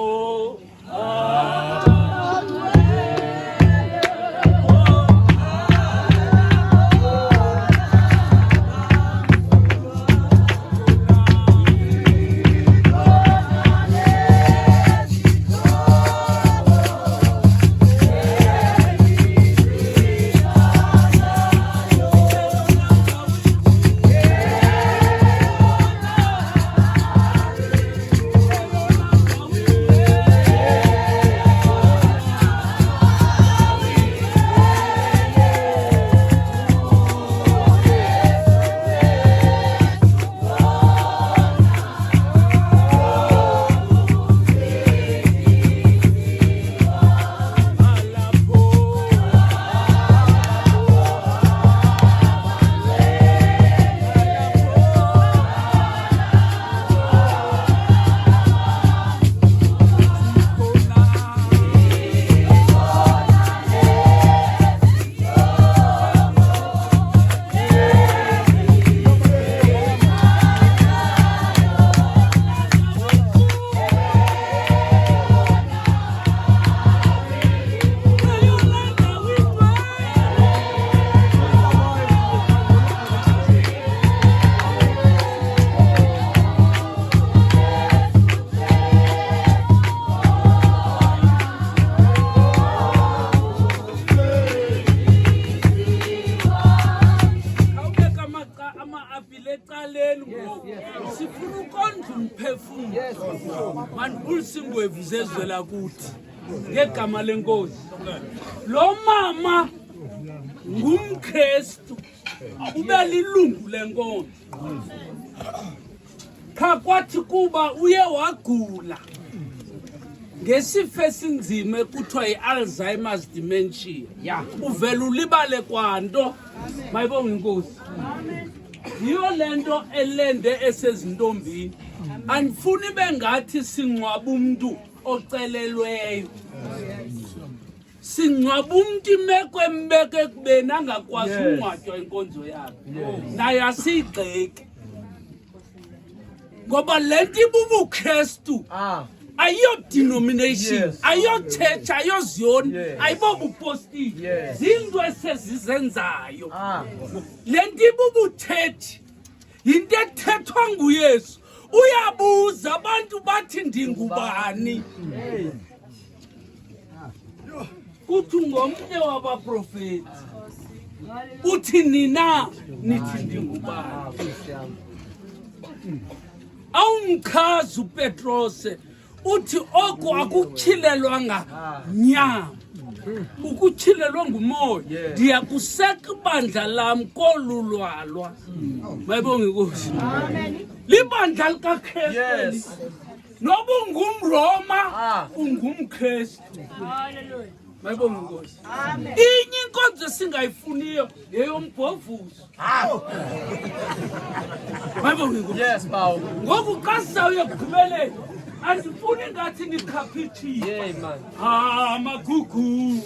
lalela ngoku sifuna ukondla umphefumulo manibulisimbwevu zezwe lakuthi ngegama lenkosi lo mama ngumKristu ube lilungu lenkonzo cha kwathi kuba uye wagula ngesifo esinzima ekuthiwa yi-Alzheimer's dementia uvela ulibale kwanto mayibonge inkosi yiyo lento elende esezintombini andifuni bengathi singcwaba umuntu ocelelweyo singcwaba umuntu imeko embeke ekubeni angakwazi ungcwatywa inkonzo yakhe naye asiyigxeki ngoba lento ibubuKristu ayo denomination ayo church ayo zone ayibobupostile zinto esizenzayo lento ibubuthethi into ethethwa nguYesu uyabuza abantu bathi ndingubani uthi ngomnye wabaprofeti uthi nina nithi ndingubani awumkhazi uPetrose uthi oku akutyhilelwanga nyama ukutyhilelwa ngumoya ndiyakuseka ibandla lam kolulwalwa mayibonge inkosi libandla likaKristu noba ungumRoma ungumKristu mayibonge inkosi inye inkonzo esingayifuniyo yeyombhovuzo mayibonge inkosi ngoku xa sizawuye ekugqibeleni andifuni ngathi nikhapithile amagugu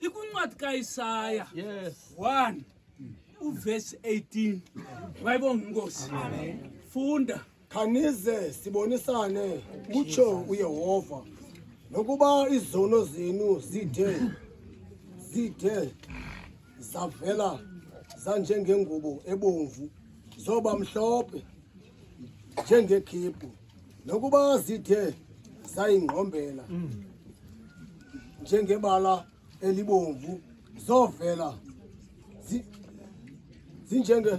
ikuncwadi kaIsaya 1 uverse 18 wayibonga inkosi funda khanize sibonisane kutsho uYehova nokuba izono zenu zide zavela zanjengengubo ebomvu zoba mhlophe njengekhephu nokuba zide sayingqombela njengebala elibomvu zovela zinjenge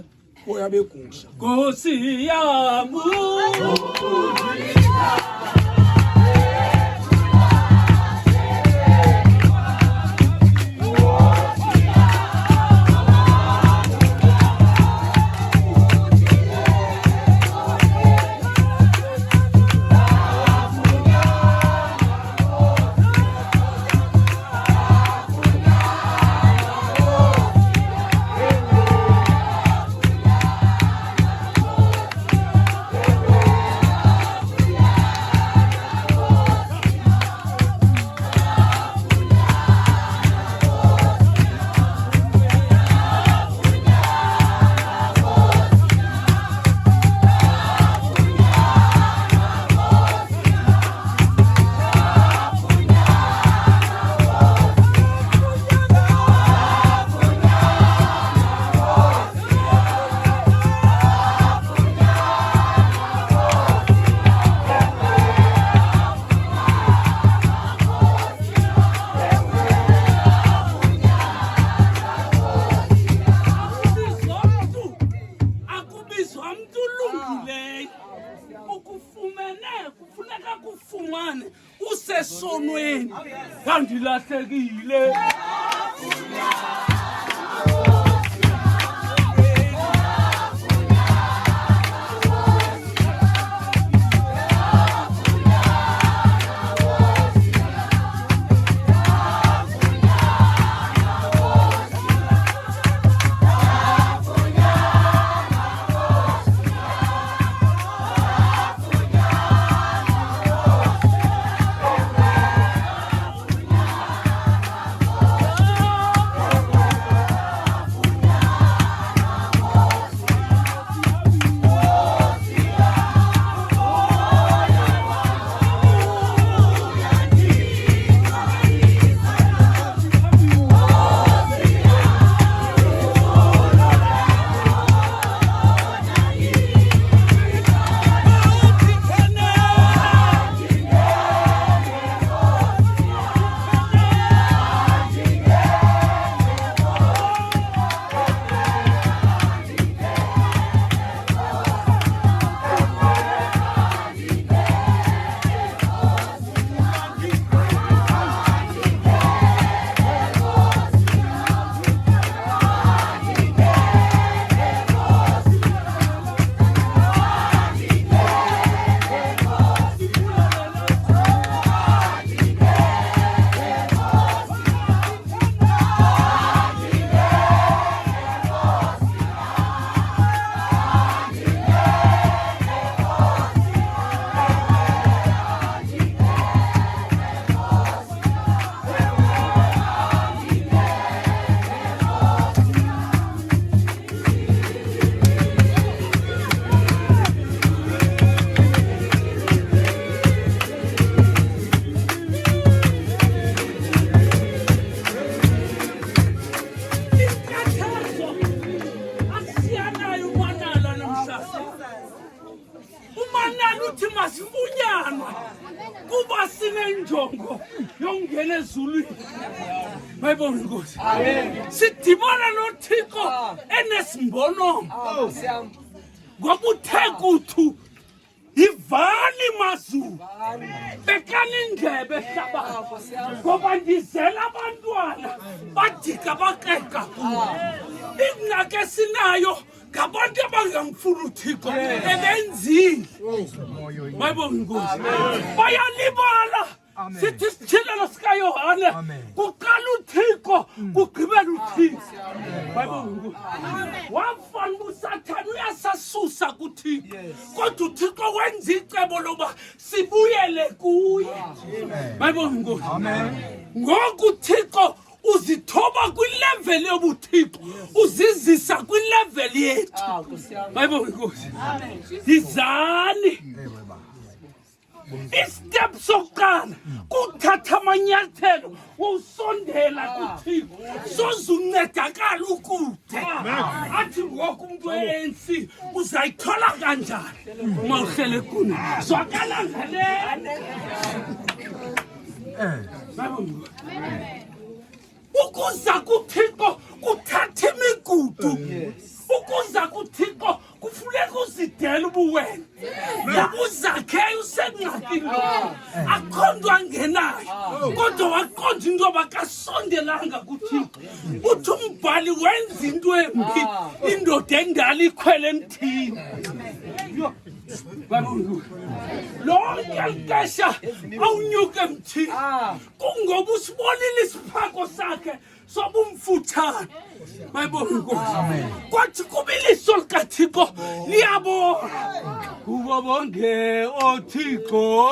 boya begusha Nkosi yami kufuneka kufumane usesonweni kandilahlekile. Kuba sinenjongo yongena ezulwini. Bayibona inkosi. Sidibana noThixo enesimbono. Ngoba uthe kuthu ivali mazulu. Bekani indlebe ehlabayo. Ngoba ndizela abantwana badika baqeka. Ingxaki sinayo ngabantu abangangifuna uThixo ebenzile. Bayibona inkosi. Bayalibala. Sithi sithilelo sikaYohane kuqala uThixo kugqibela uThixo. Bayibona inkosi. Wafana uSathane uyasasusa kuThixo. Kodwa uThixo wenza icebo loba sibuyele kuye. Bayibona inkosi. Ngoku uThixo uzithoba kwilevel yobuThixo uzizisa kwilevel yethu. Bayibona inkosi. Izani istep sokuqala kuthatha amanyathelo usondela kuThixo sozuncedakala ukude. Athi ngoku umuntu weNC uzayithola kanjani mawuhlele kuni zwakala ngale. Ukuza kuThixo kuthatha imigudu. Ukuza kuThixo kufuneka uzidela ubuwena. Uzakhe usengxakini akho nto angenayo kodwa waqonda into yoba kasondelanga kuThixo. Uthi umbhali wenza into embi indoda endala ikhwele emthini. Lonke ixesha awunyuke emthini kungoba usibonile isiphako sakhe sobumfutshane. Bayibona inkosi. Kwathi kuba iliso likaThixo liyabona kubo bonke oThixo.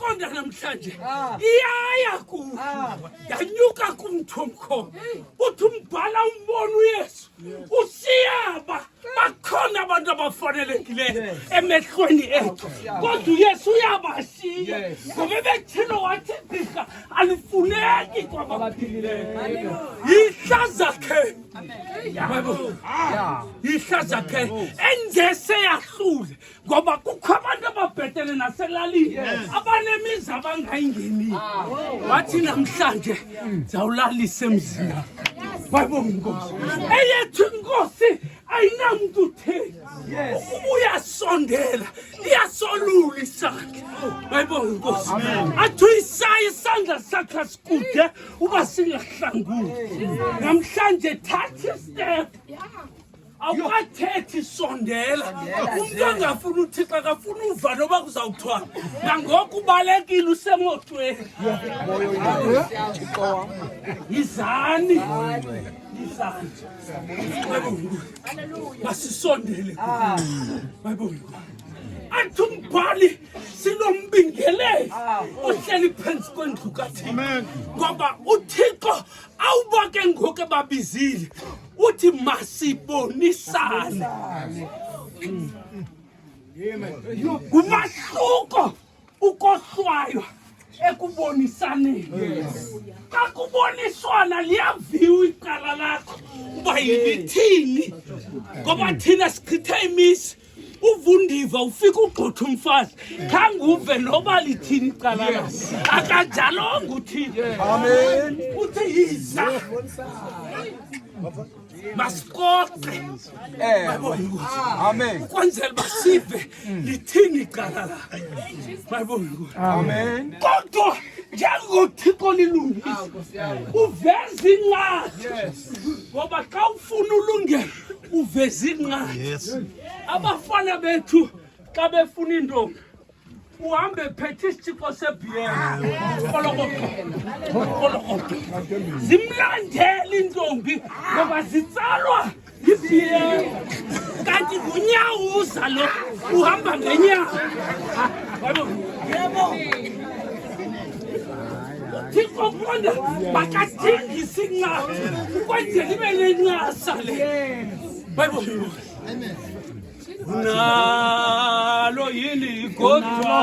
uyaqonda namhlanje iyaya ku yanyuka kumthomkho uthi umbhala umbono uYesu usiyaba bakhona abantu abafanelekileyo emehlweni ethu kodwa uYesu uyabashiya ngoba bethino wathi gqirha alifuneki kwabaphilileyo ihlaza khe ihlaza khe engese yahlule ngoba kukho abantu ababhetele naselalini abanemizi abangayingeni wathi namhlanje zawulalisa emzini bayibonga inkosi eyethu inkosi ayinamntu utheni uyasondela iyasolula isandla bayibonga inkosi athi uyisaya isandla sakhe sikude uba singahlanguli namhlanje thatha istep awukathethi sondela umuntu angafuna uthixo akafuna uva noba kuzawuthwala nangoku ubalekile usemotweni yizani masisondele athi umbhali sinombingeleli uhleli phansi kwendlu kaThixo ngoba uThixo awubake ngoku ebabizile uthi masibonisane ngumahluko ukohlwaywa ekubonisaneni xa kuboniswana liyaviwa icala lakho uba yilithini ngoba thina sichithe imisi uvundiva ufika ugxotha umfazi khange uve noba lithini icala lakho akanjalonga uthixo amen uthi yiza masikoxe amen kwenzela basive lithini icala lakho bayibonga amen kodwa njengothixo lilungisa uveza inqadi ngoba xa ufuna ulungela uveza inqadi abafana bethu xa befuna intombi uhambe phethe isitshixo sebhiyela kolokoto zimlandela intombi ngoba zitsalwa yibhiyela kanti ngunyawuza lo uhamba ngenyawo Thixo konda bakathengisa incwadi ukwenzela ibe nencasa le Bible amen nalo yini kodwa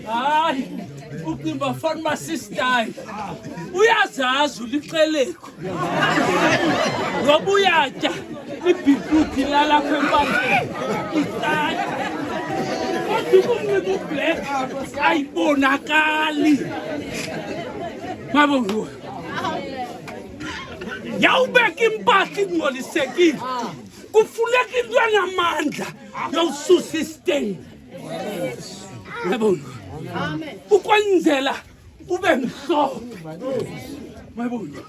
Hayi ukimba pharmacy style uyazazi ulixeleko ngoba uyatya ibhitruthi lalapha empandeni ithatha kodwa umntu ublack ayibonakali mabongo yawubeka impahla ingcolisekile kufuneka into enamandla yowususa istain Mayibona. Amen. Ukwenzela ube mhlophe. Mayibona.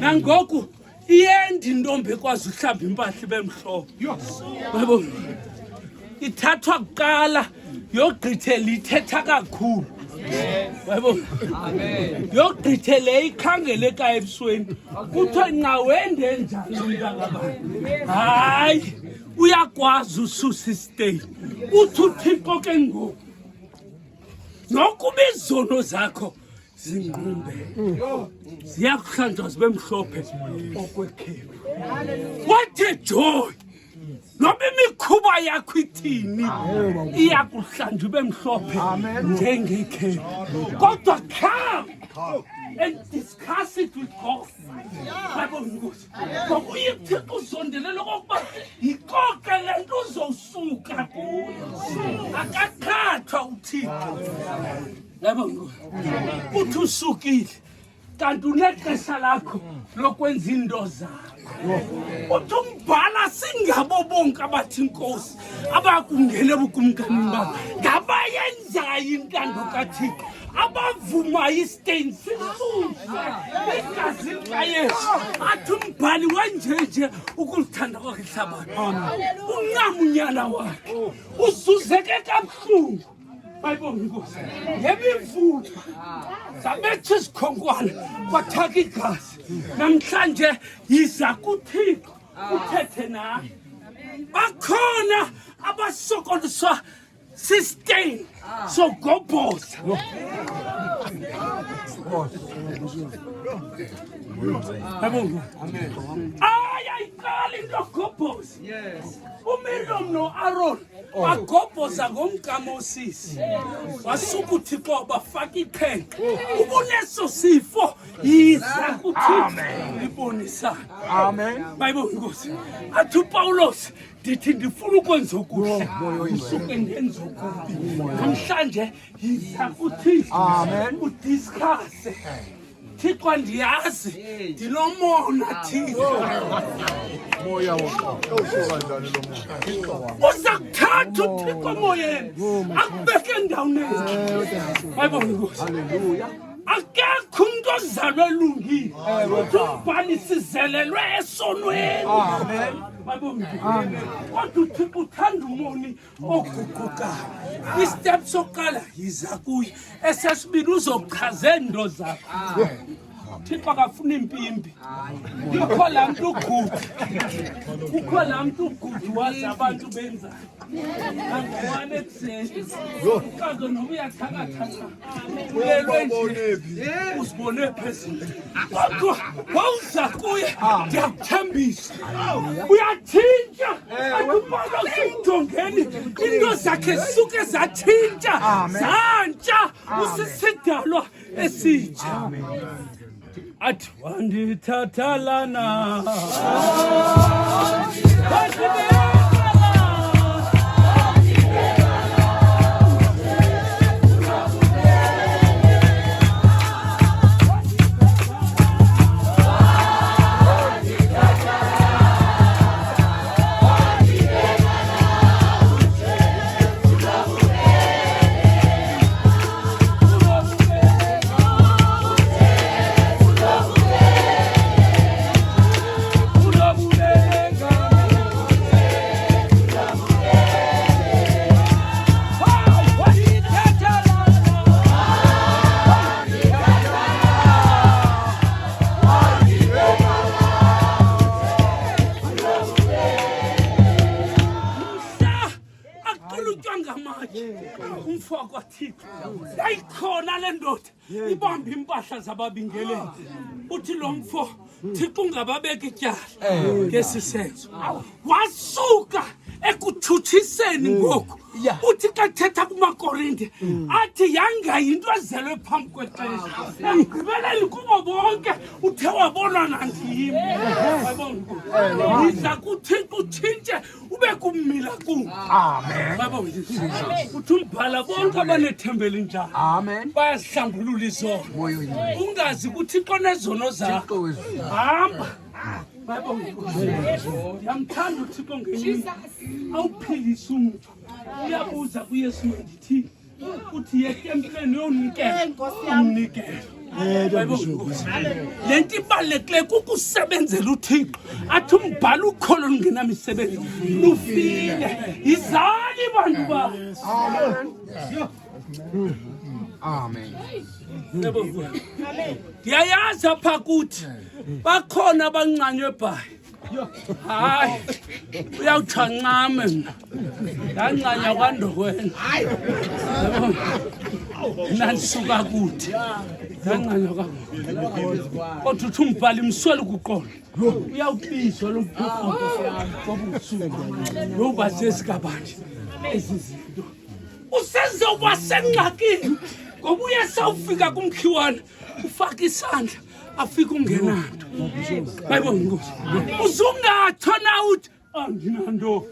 Nangoku iyendi intombi ekwazi uhlamba impahla ibe mhlophe. Mayibona. Ithathwa kuqala yogqithela ithetha kakhulu. Mayibona. Amen. Yogqithele ikhangeleka ebusweni. Kuthiwa nca wende njani umntana baba. Hayi uyakwazi ususa istain uthi uthixo ke ngoku nokuba izono zakho zingqumbe ziyakuhlanjwa zibe mhlophe okwekhefu. What a joy! Noba imikhuba yakho ithini iyakuhlanjwa ibe mhlophe njengekhefu. Kodwa come and discuss it with God. Ngoba uyiThixo uzondelele okokuba yikoke le nto uzowusuka kuyo. Akakhathwa uThixo. Yabo uthi usukile kanti unexesha lakho lokwenza into zakho. Uthi umbhala singabo bonke abathi inkosi abakungena ebukumkanini babo ngabayenzayo intando kaThixo abavuma istain sisusa igazi likaYesu. Athi umbhali wanjenje ukulithanda kwakhe ihlabathi uncamunyana wakhe uzuzeke kabuhlungu. Bayibonga inkosi ngemivutha zabetha isikhonkwane kwathaka igazi. Namhlanje yiza kuThixo uthethe naye. Bakhona abasokoliswa sistane sogobhoza. Ayayiqala into yogobhoza. uMiriam no-Aaron bagobhoza ngomkamosisi wasuka uThixo wabafaka iqhenqa. Ubuneso sifo yiza kuThixo libonisana. Bayibonga inkosi. Athi uPawulos ndithi ndifuna ukwenza okuhle usuke ndenza okubi. Namhlanje yiza kuThixo udiscusse. Thixo ndiyazi ndinomona Thixo. Uza kuthatha uThixo emoyeni akubeke endaweni. Bayibonga inkosi. Akekho umuntu ozalwe elungile. Umbhali sizelelwe esonweni. Kodwa uThixo uthanda umoni oguqukayo. Istep sokuqala yiza kuye. Esesibili uzochaza into zakho. Thixo akafuna impimbi. Kukho laa mntu ugudu wazi abantu benzayo. Angwane ekuseni ukazo noba uyathakathaka ulelwe nje uzibone phezulu. Kodwa wawuza kuye ndiyakuthembisa uyatshintsha. AkuPawulos emjongeni into zakhe zisuke zatshintsha zantsha usisidalwa esitsha. Athi wandithatha lana yayikhona le ndoda ibamba impahla zababingeleli. Uthi lo mfo Thixo ungababeka ityala ngesi senzo. Wasuka ekuthutshiseni ngoku. Uthi xa thetha kumaKorinte athi yangayinto ezelwe phambi kwexesha. Ekugqibeleni kubo bonke uthe wabonwa nandimi. Yiza kuThixo utshintshe ube kummila kum. Uthi umbhala bonke abanethembele njalo bayazihlambulula izono. Ungazi kuThixo nezono zakho. Hamba. Yamthanda uThixo ngenini awuphilisa umuntu. Uyabuza kuYesu ndithi uthi yetempileni yonikela umnikelo. Le nto ibalulekile kukusebenzela uThixo. Athi umbhala ukholo lungenamisebenzi lufile. Yizani bantu bakho. Amen. Ndiyayazi apha kuthi bakhona abancanywe ebhayi hayi uyawuthancame mna ndancanya kwandokwena mina ndisuka kude ndancanya kakude kodwa uthi umbhali mswele kuqola uyawubizwa lo mphefumlo yoba sesikabanje ezi zinto usezoba sengxakini ngoba uyesawufika kumkhiwana ufaka isandla afika ungenanto bayibona inkosi uzungatsho na uthi andinanto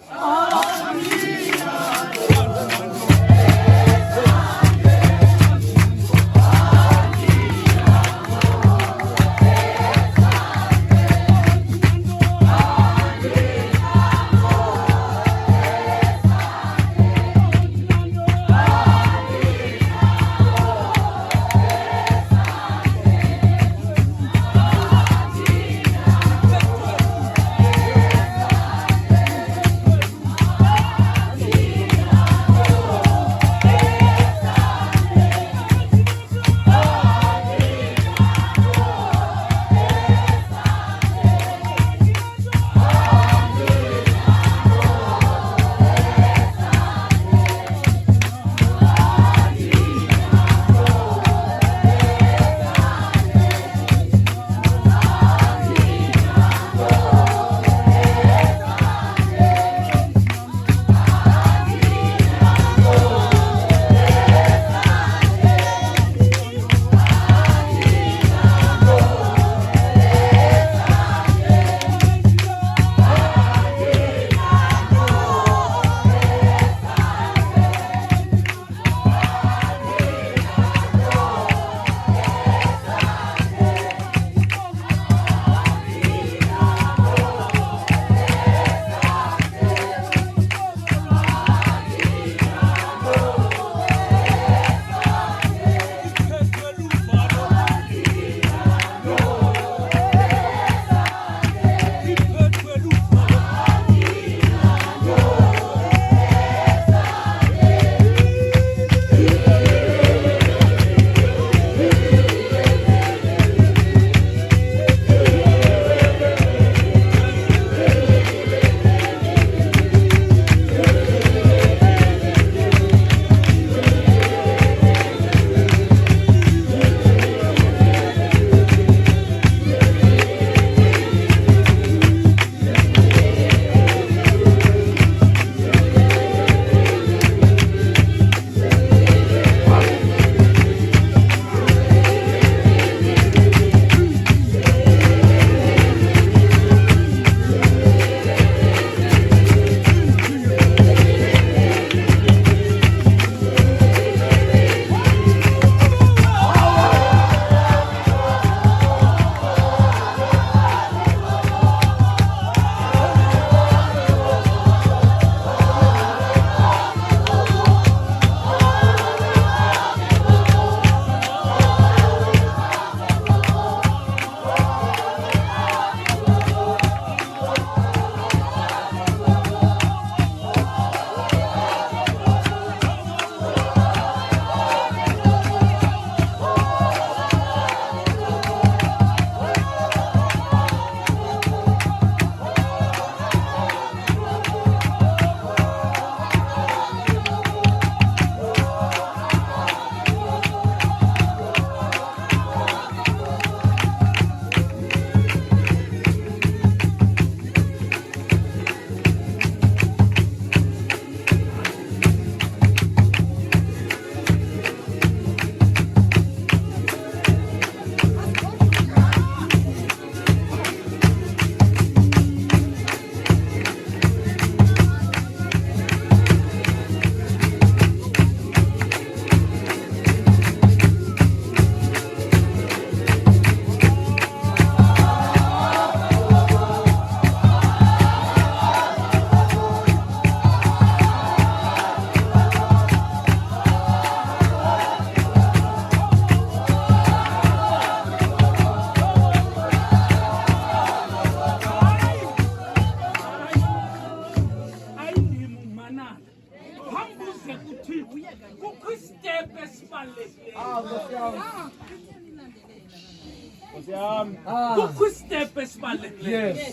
kukho isitepu esibalulekile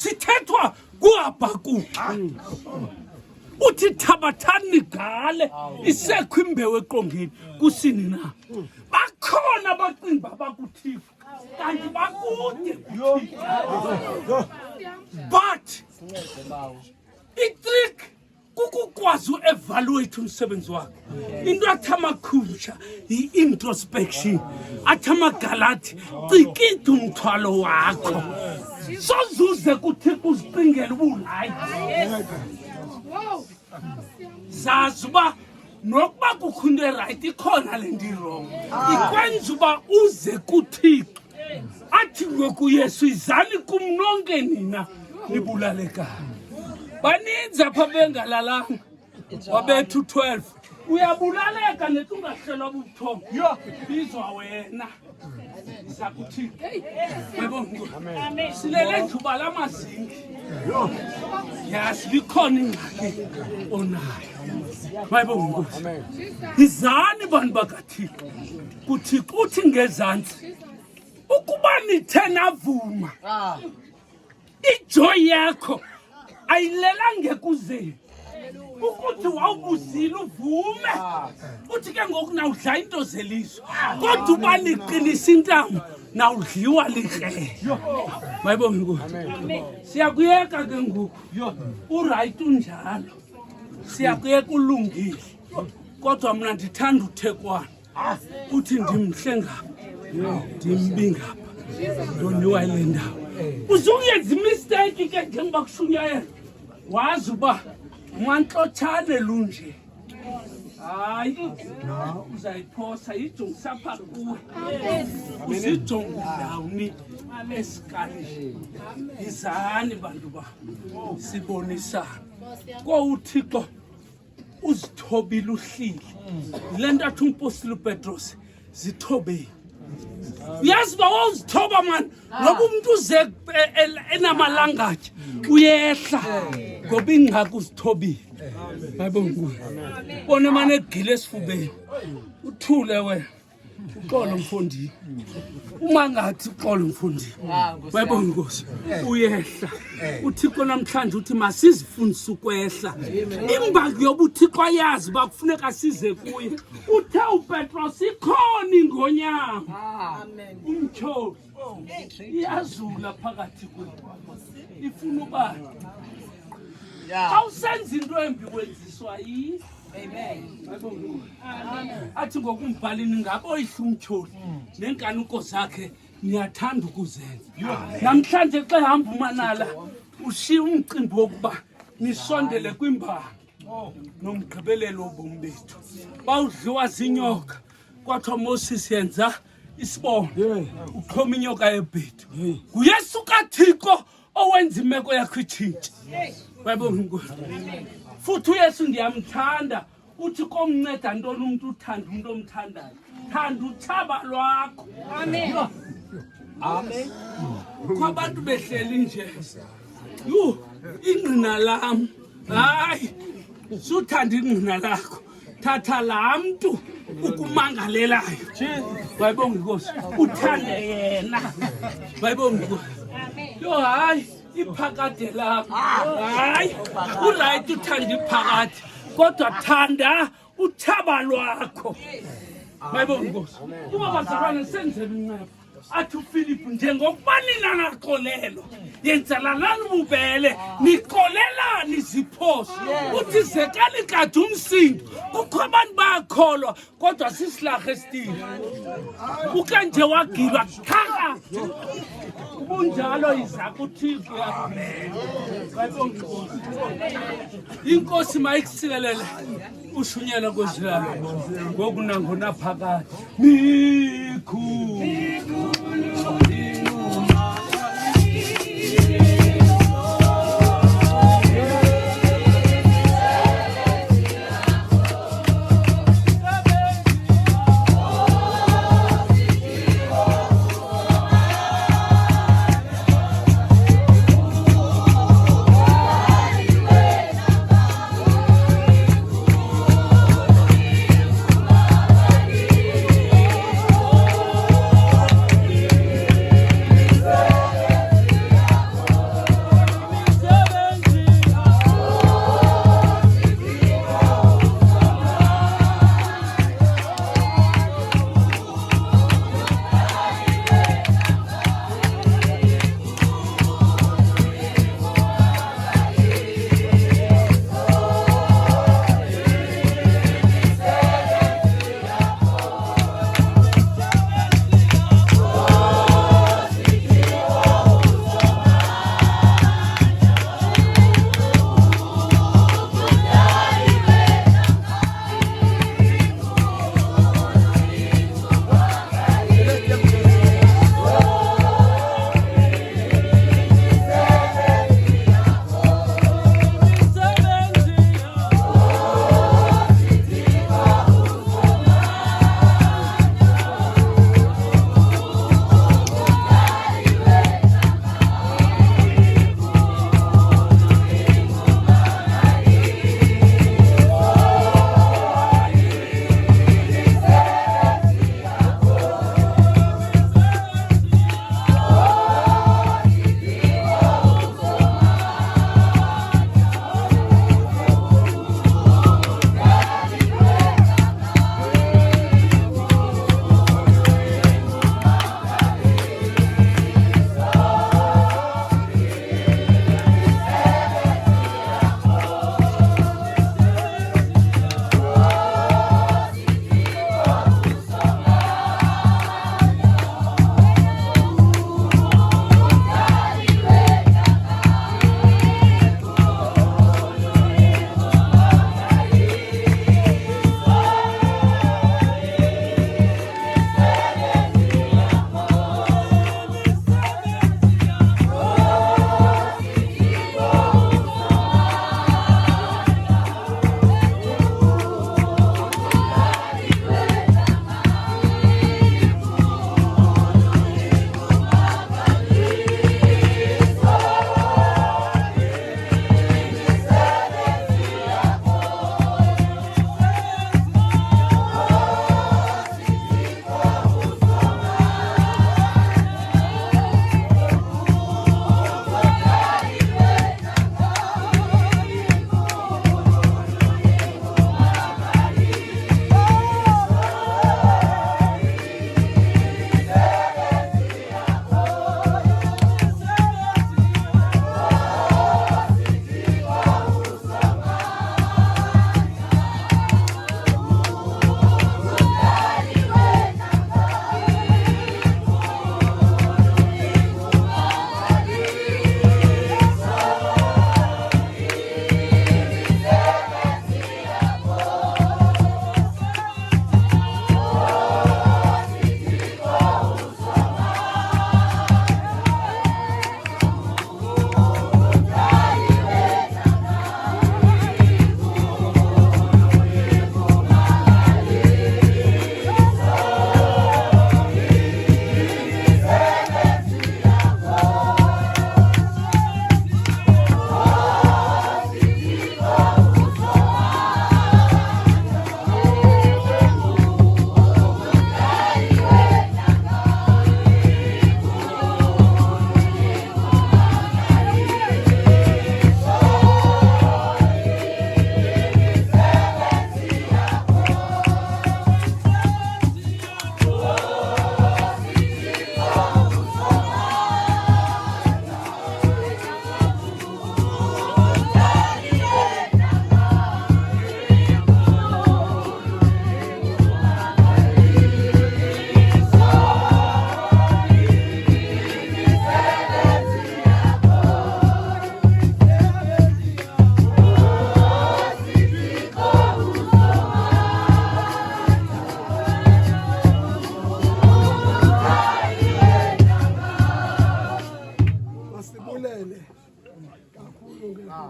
sithethwa kuHabakukhi uthi thabathani gale isekho imbewu eqongeni kusini na bakhona abaqimba bakuThixo kanti bakude but itrick kukukwazi uevaluate umsebenzi wakhe into athi amakhumsha i-introspection athi amagalati cikida umthwalo wakho sozuze kuThixo uzicingele ubulayi zazi uba nokuba kukho into right ikhona le nto irong ikwenza uba uze kuThixo athi ngoku Yesu izani kum nonke nina nibulalekayo baninzi apha bengalalanga wabethu 12 uyabulaleka neti ungahlelwa bubuthongo bizwa wena sakuThixo silele njuba lamazinki yazi likhona ingxaki onayo mayibongo izani bantu bakaThixo kuThixo uthi ngezantsi ukuba nithe navuma ijoy yakho ayilelange kuzeni ukuthi wawubuzile uvume uthi ke ngoku nawudla into zelizwe kodwa uba niqinisa intamo nawudliwa likrele mayibonge ukuthi siyakuyeka ke ngoku uright unjalo siyakuyeka ulungile kodwa mina ndithanda uThekwana uthi ndimhle ngapha ndimbi ngapha ndoniwa ile ndawo uzuyenza imistake ke njengoba kushunyayela wazi uba mwantlotshane lunje hayi uzayiphosa ijongisa pha kuwe uzijonge ndawuni esikalini izani bantu ba sibonisana koUthixo uzithobile uhlile yile nto athi umpostile uPetros zithobeni uyazi uba wawuzithoba mani noba umuntu uze enamalangatya uyehla ngoba ingxaki uzithobile mayibonge bona mane egile esifubeni uthule wena uxolo mfondini uma ngathi uxolo mfondini mayibonge Nkosi uyehla uThixo namhlanje uthi masizifundise ukwehla imbali yobuThixo ayazi uba kufuneka size kuye uthe uPetros ikhona ingonyama umtyholi iyazula phakathi kwethu ifuna ubani awusenza into embi kwenziswa yi athi ngokumbhalini ngabo oyihlumtyholi nenkanuko zakhe niyathanda ukuzenza namhlanje xa hamba umanala ushiya umcimbi wokuba nisondele kwimbali nomgqibelelo wobomi bethu bawudliwa zinyoka kwathiwa Moses yenza isibono uxhoma inyoka yebhethu nguYesu kaThixo owenza imeko yakho itshintshe bayibonga Nkosi futhi uYesu ndiyamthanda uthi komnceda ntoni umuntu uthanda umuntu omthandayo thanda uthaba lwakho amen kwabantu behleli nje ingqina lam hayi suthanda ingqina lakho thatha laa mntu ukumangalelayo bayibonga Nkosi uthande yena bayibonga Nkosi hayi iphakade lakho hayi uright uthanda iphakade kodwa thanda uthaba lwakho mayibonge Nkosi kuba bazalwane senzele inceba athi uPhilip njengokuba nina naxolelo yenzalalani ububele nixolelani ziphoso uthi zekani kade umsindo kukho abantu bayakholwa kodwa sisilarha esithile uke nje wagilwa khaka ubunjalo iza kuThixo bayibonge Inkosi mayikusikelele ushunyela kwezilalo ngokunangona phakathi mikhulu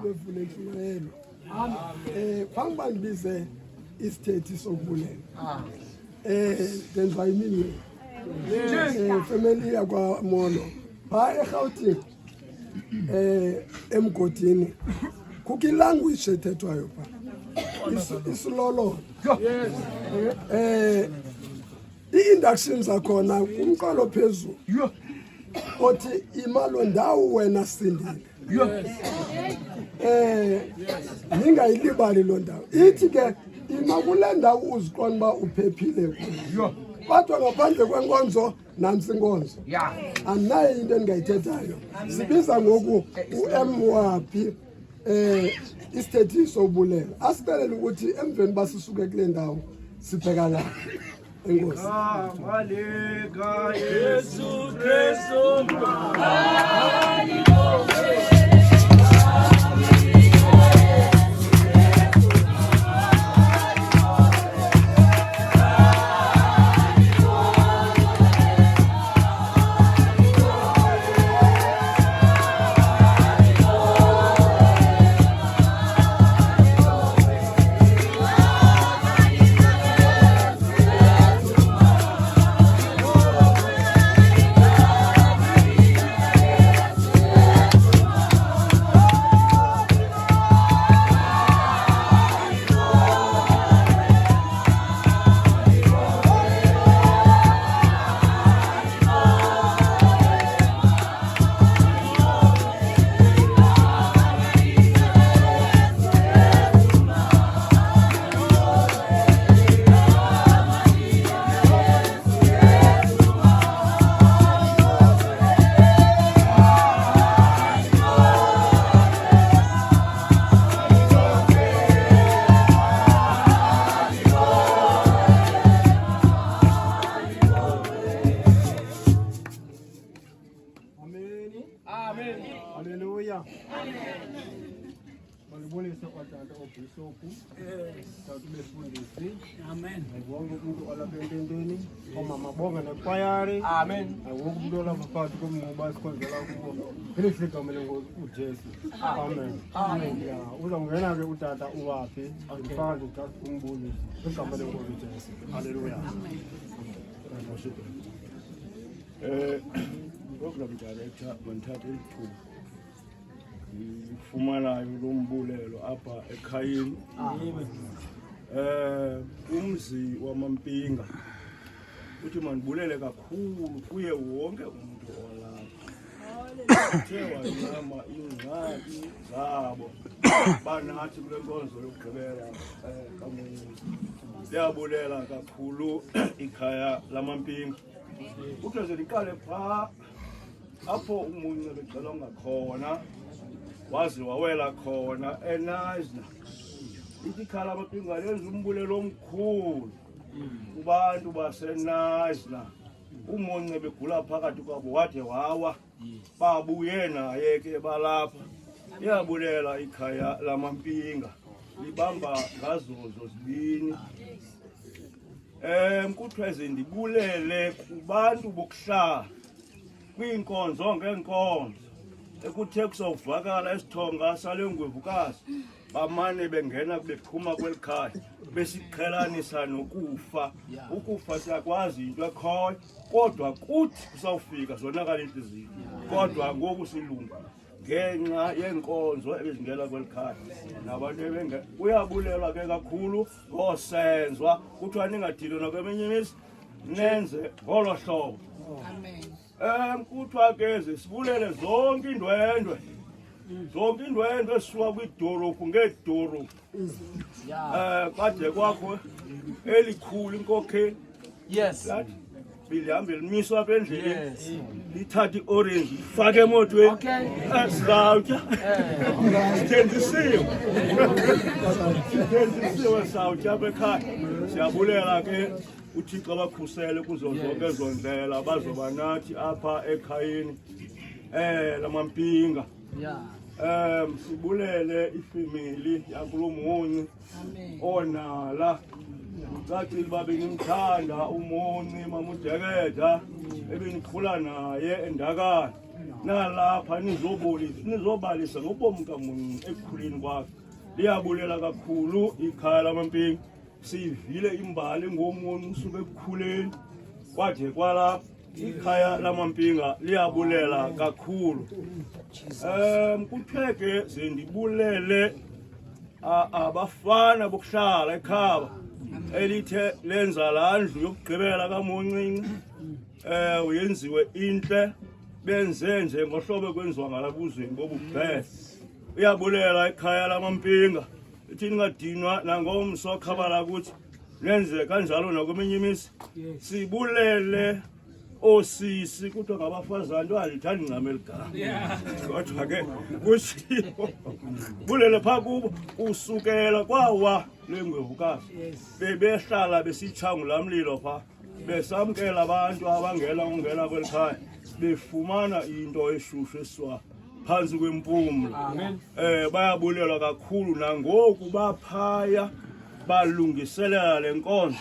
bevulekilelo. Phambi ndibize isithethi sokubulela. Ndenziwa yimini. Family yakwaMolo. Pha eGauteng. Emgodini. Kukho ilanguage ethethwayo pha. Isilolo. I-induction zakhona kumqalo phezulu. Othi imalo ndawo wena sindile. Ningayilibali lo ndawo. Ithi ke ima kule ndawo uziqonda uba uphephile kuyo. Kodwa ngaphandle kwenkonzo nansi inkonzo. Andinayo into endingayithethayo. Sibiza ngoku uMWAPhi isithethi sobulela. Asixelele ukuthi emveni basisuke kule ndawo sibheka la. Enkosi. Malika Yesu Kristu. Haleluya. Balibonise kwatata obhishopu. Tata befundisi. Amen. Wonke umuntu olapha ententeni. Omama bonke nekwayari. Amen. Wonke umuntu olapha phakathi komnquba sikhonzela kubo. Ngelihle igama lenkosi uJesu. Amen. Amen. Uzongena ke utata uwaphi? Ngifaka nje just umbuzo. Igama lenkosi uJesu. Haleluya. Program director ngithatha ithuba ngifumanayo lo mbulelo apha ekhayeni. Umzi wamaMpinga uthi mandibulele kakhulu kuye wonke umuntu olapha. Uthe wanyama ingxaki zabo banathi kule nkonzo yokugqibela kamuzi. Ndiyabulela kakhulu ikhaya lamaMpinga. Ukuze ndiqale phaa apho umunye becela ngakhona wazi wawela khona eNazna. Ikhaya lamaMpinga lenza umbulelo omkhulu kubantu baseNazna. Umunye begula phakathi kwabo wade wawa babuye naye ke balapha. Iyabulela ikhaya lamaMpinga libamba ngazozo zibini. Mkuthweze ndibulele kubantu bokuhlala kwinkonzo ngenkonzo ekuthe kusovakala isithonga sale ngwevukazi bamane bengena bephuma kwelikhaya besiqhelanisa nokufa. Ukufa siyakwazi into ekhoyo kodwa kuthi kusawufika zonakala inhliziyo kodwa ngoku silunga ngenxa yenkonzo ebezingela kwelikhaya nabantu ebenge uyabulelwa ke kakhulu ngosenzwa kuthiwa ningadilwa nakweminye imizi nenze ngolo hlobo. Kuthiwa ke sibulele zonke indwendwe esisuka kwidolophu ngedolophu. Kade kwakho elikhulu inkokheli. Yes. Bilihambe limiswa apha endleleni lithatha i-orange lifake emotweni sizawutya. Sithenzisiwe sizawutya apha ekhaya. Siyabulela ke uThixo abakhusele kuzo zonke ezo ndlela bazoba nathi apha ekhayeni lamaMpinga. Sibulele ifemeli yakulomunye onala. Ngacila uba bengimthanda umunci Mama uDekeda ebenikhula naye endakani. nalapha nizobalisa ngobomi kamunye ekukhuleni kwakhe. Liyabulela kakhulu ikhaya lamampinga, siyivile imbali ngomunye usuke ekukhuleni kwade kwalapha. Ikhaya lamampinga liyabulela kakhulu. Kutheke sendibulele abafana bokuhlala ekhaba elithe lenza laa ndlu yokugqibela kamoncinci uyenziwe intle, benze nje ngohlobo kwenziwa ngalabuzweni bobubhele. Uyabulela ikhaya lamampinga, ithi ningadinwa nangomso okhabala ukuthi lenze kanjalo nakweminye imisi. Sibulele osisi kuthiwa ngabafazana nto alithandi ncam eligama, kodwa ke kushiwo bulele phaa kubo kusukela kwawa lwengwevukazi bebehlala besitshangula mlilo phaa, besamkela abantu abangela ungena kweli khaya, befumana into eshushu esiwa phantsi kwempumlo. Bayabulelwa kakhulu nangoku baphaya balungiselela le nkonzo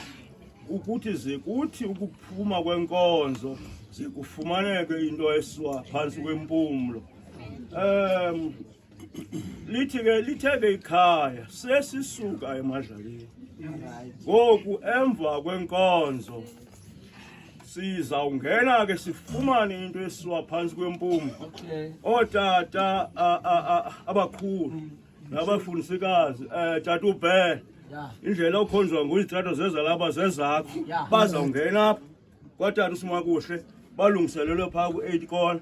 ukuthi ze kuthi ukuphuma kwenkonzo ze kufumaneke into esiwa phantsi kwempumlo. Lithe ikhaya sesisuka emadlaleni, ngoku emva kwenkonzo sizawungena ke sifumane into esiwa phantsi kwempumlo. Ootata abakhulu nabafundisikazi, tata uBhele, indlela okhonzwa nguzitrato zezalapha zezakho, bazawungena apha kwatata uSimakuhle balungiselelwe phaa ku-8 kona.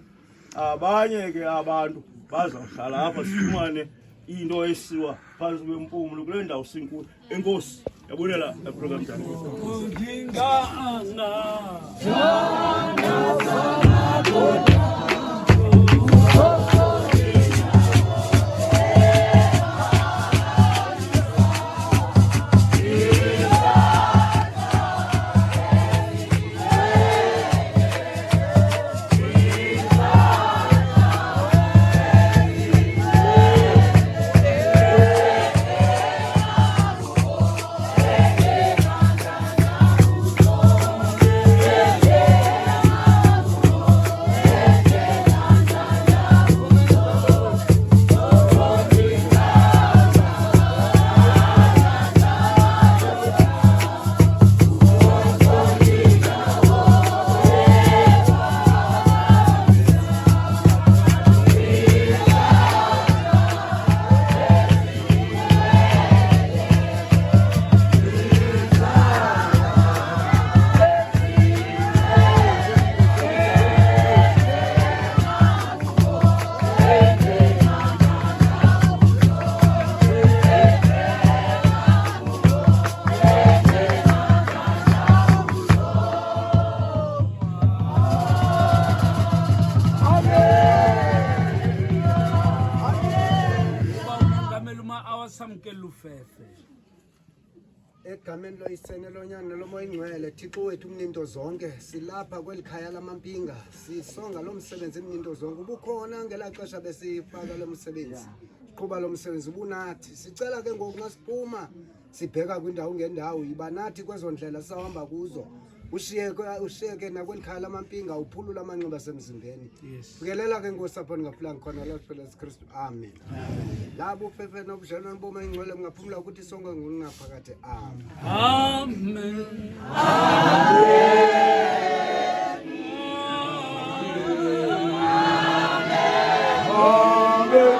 Abanye ke abantu bazawuhlala apha sifumane into esiwa phantsi kwempumlo kule ndawo sinkulu. Enkosi, yabulela eprogram Egameni loyisene lonyana nelomoya ingcwele, Thixo wethu umninto zonke, silapha kweli khaya lamampinga sisonga lo msebenzi umninto zonke. Ubukhona ngelaa xesha besifaka lo msebenzi, qhuba lo msebenzi ubunathi. Sicela ke ngoku nasiphuma sibheka kwindawo ngendawo, yiba nathi kwezo ndlela sihamba kuzo, ushiyeke nakweli khaya lamampinga, uphulula amanxeba asemzimbeni. Fikelela ke ngosapho ningaphulanga khona lo Jesu Kristu. Amen. Labo uphephe nobudlelwane bomoya ingcwele bungaphumla ukuthi sonke ngokungaphakathi. Amen. Amen. Amen.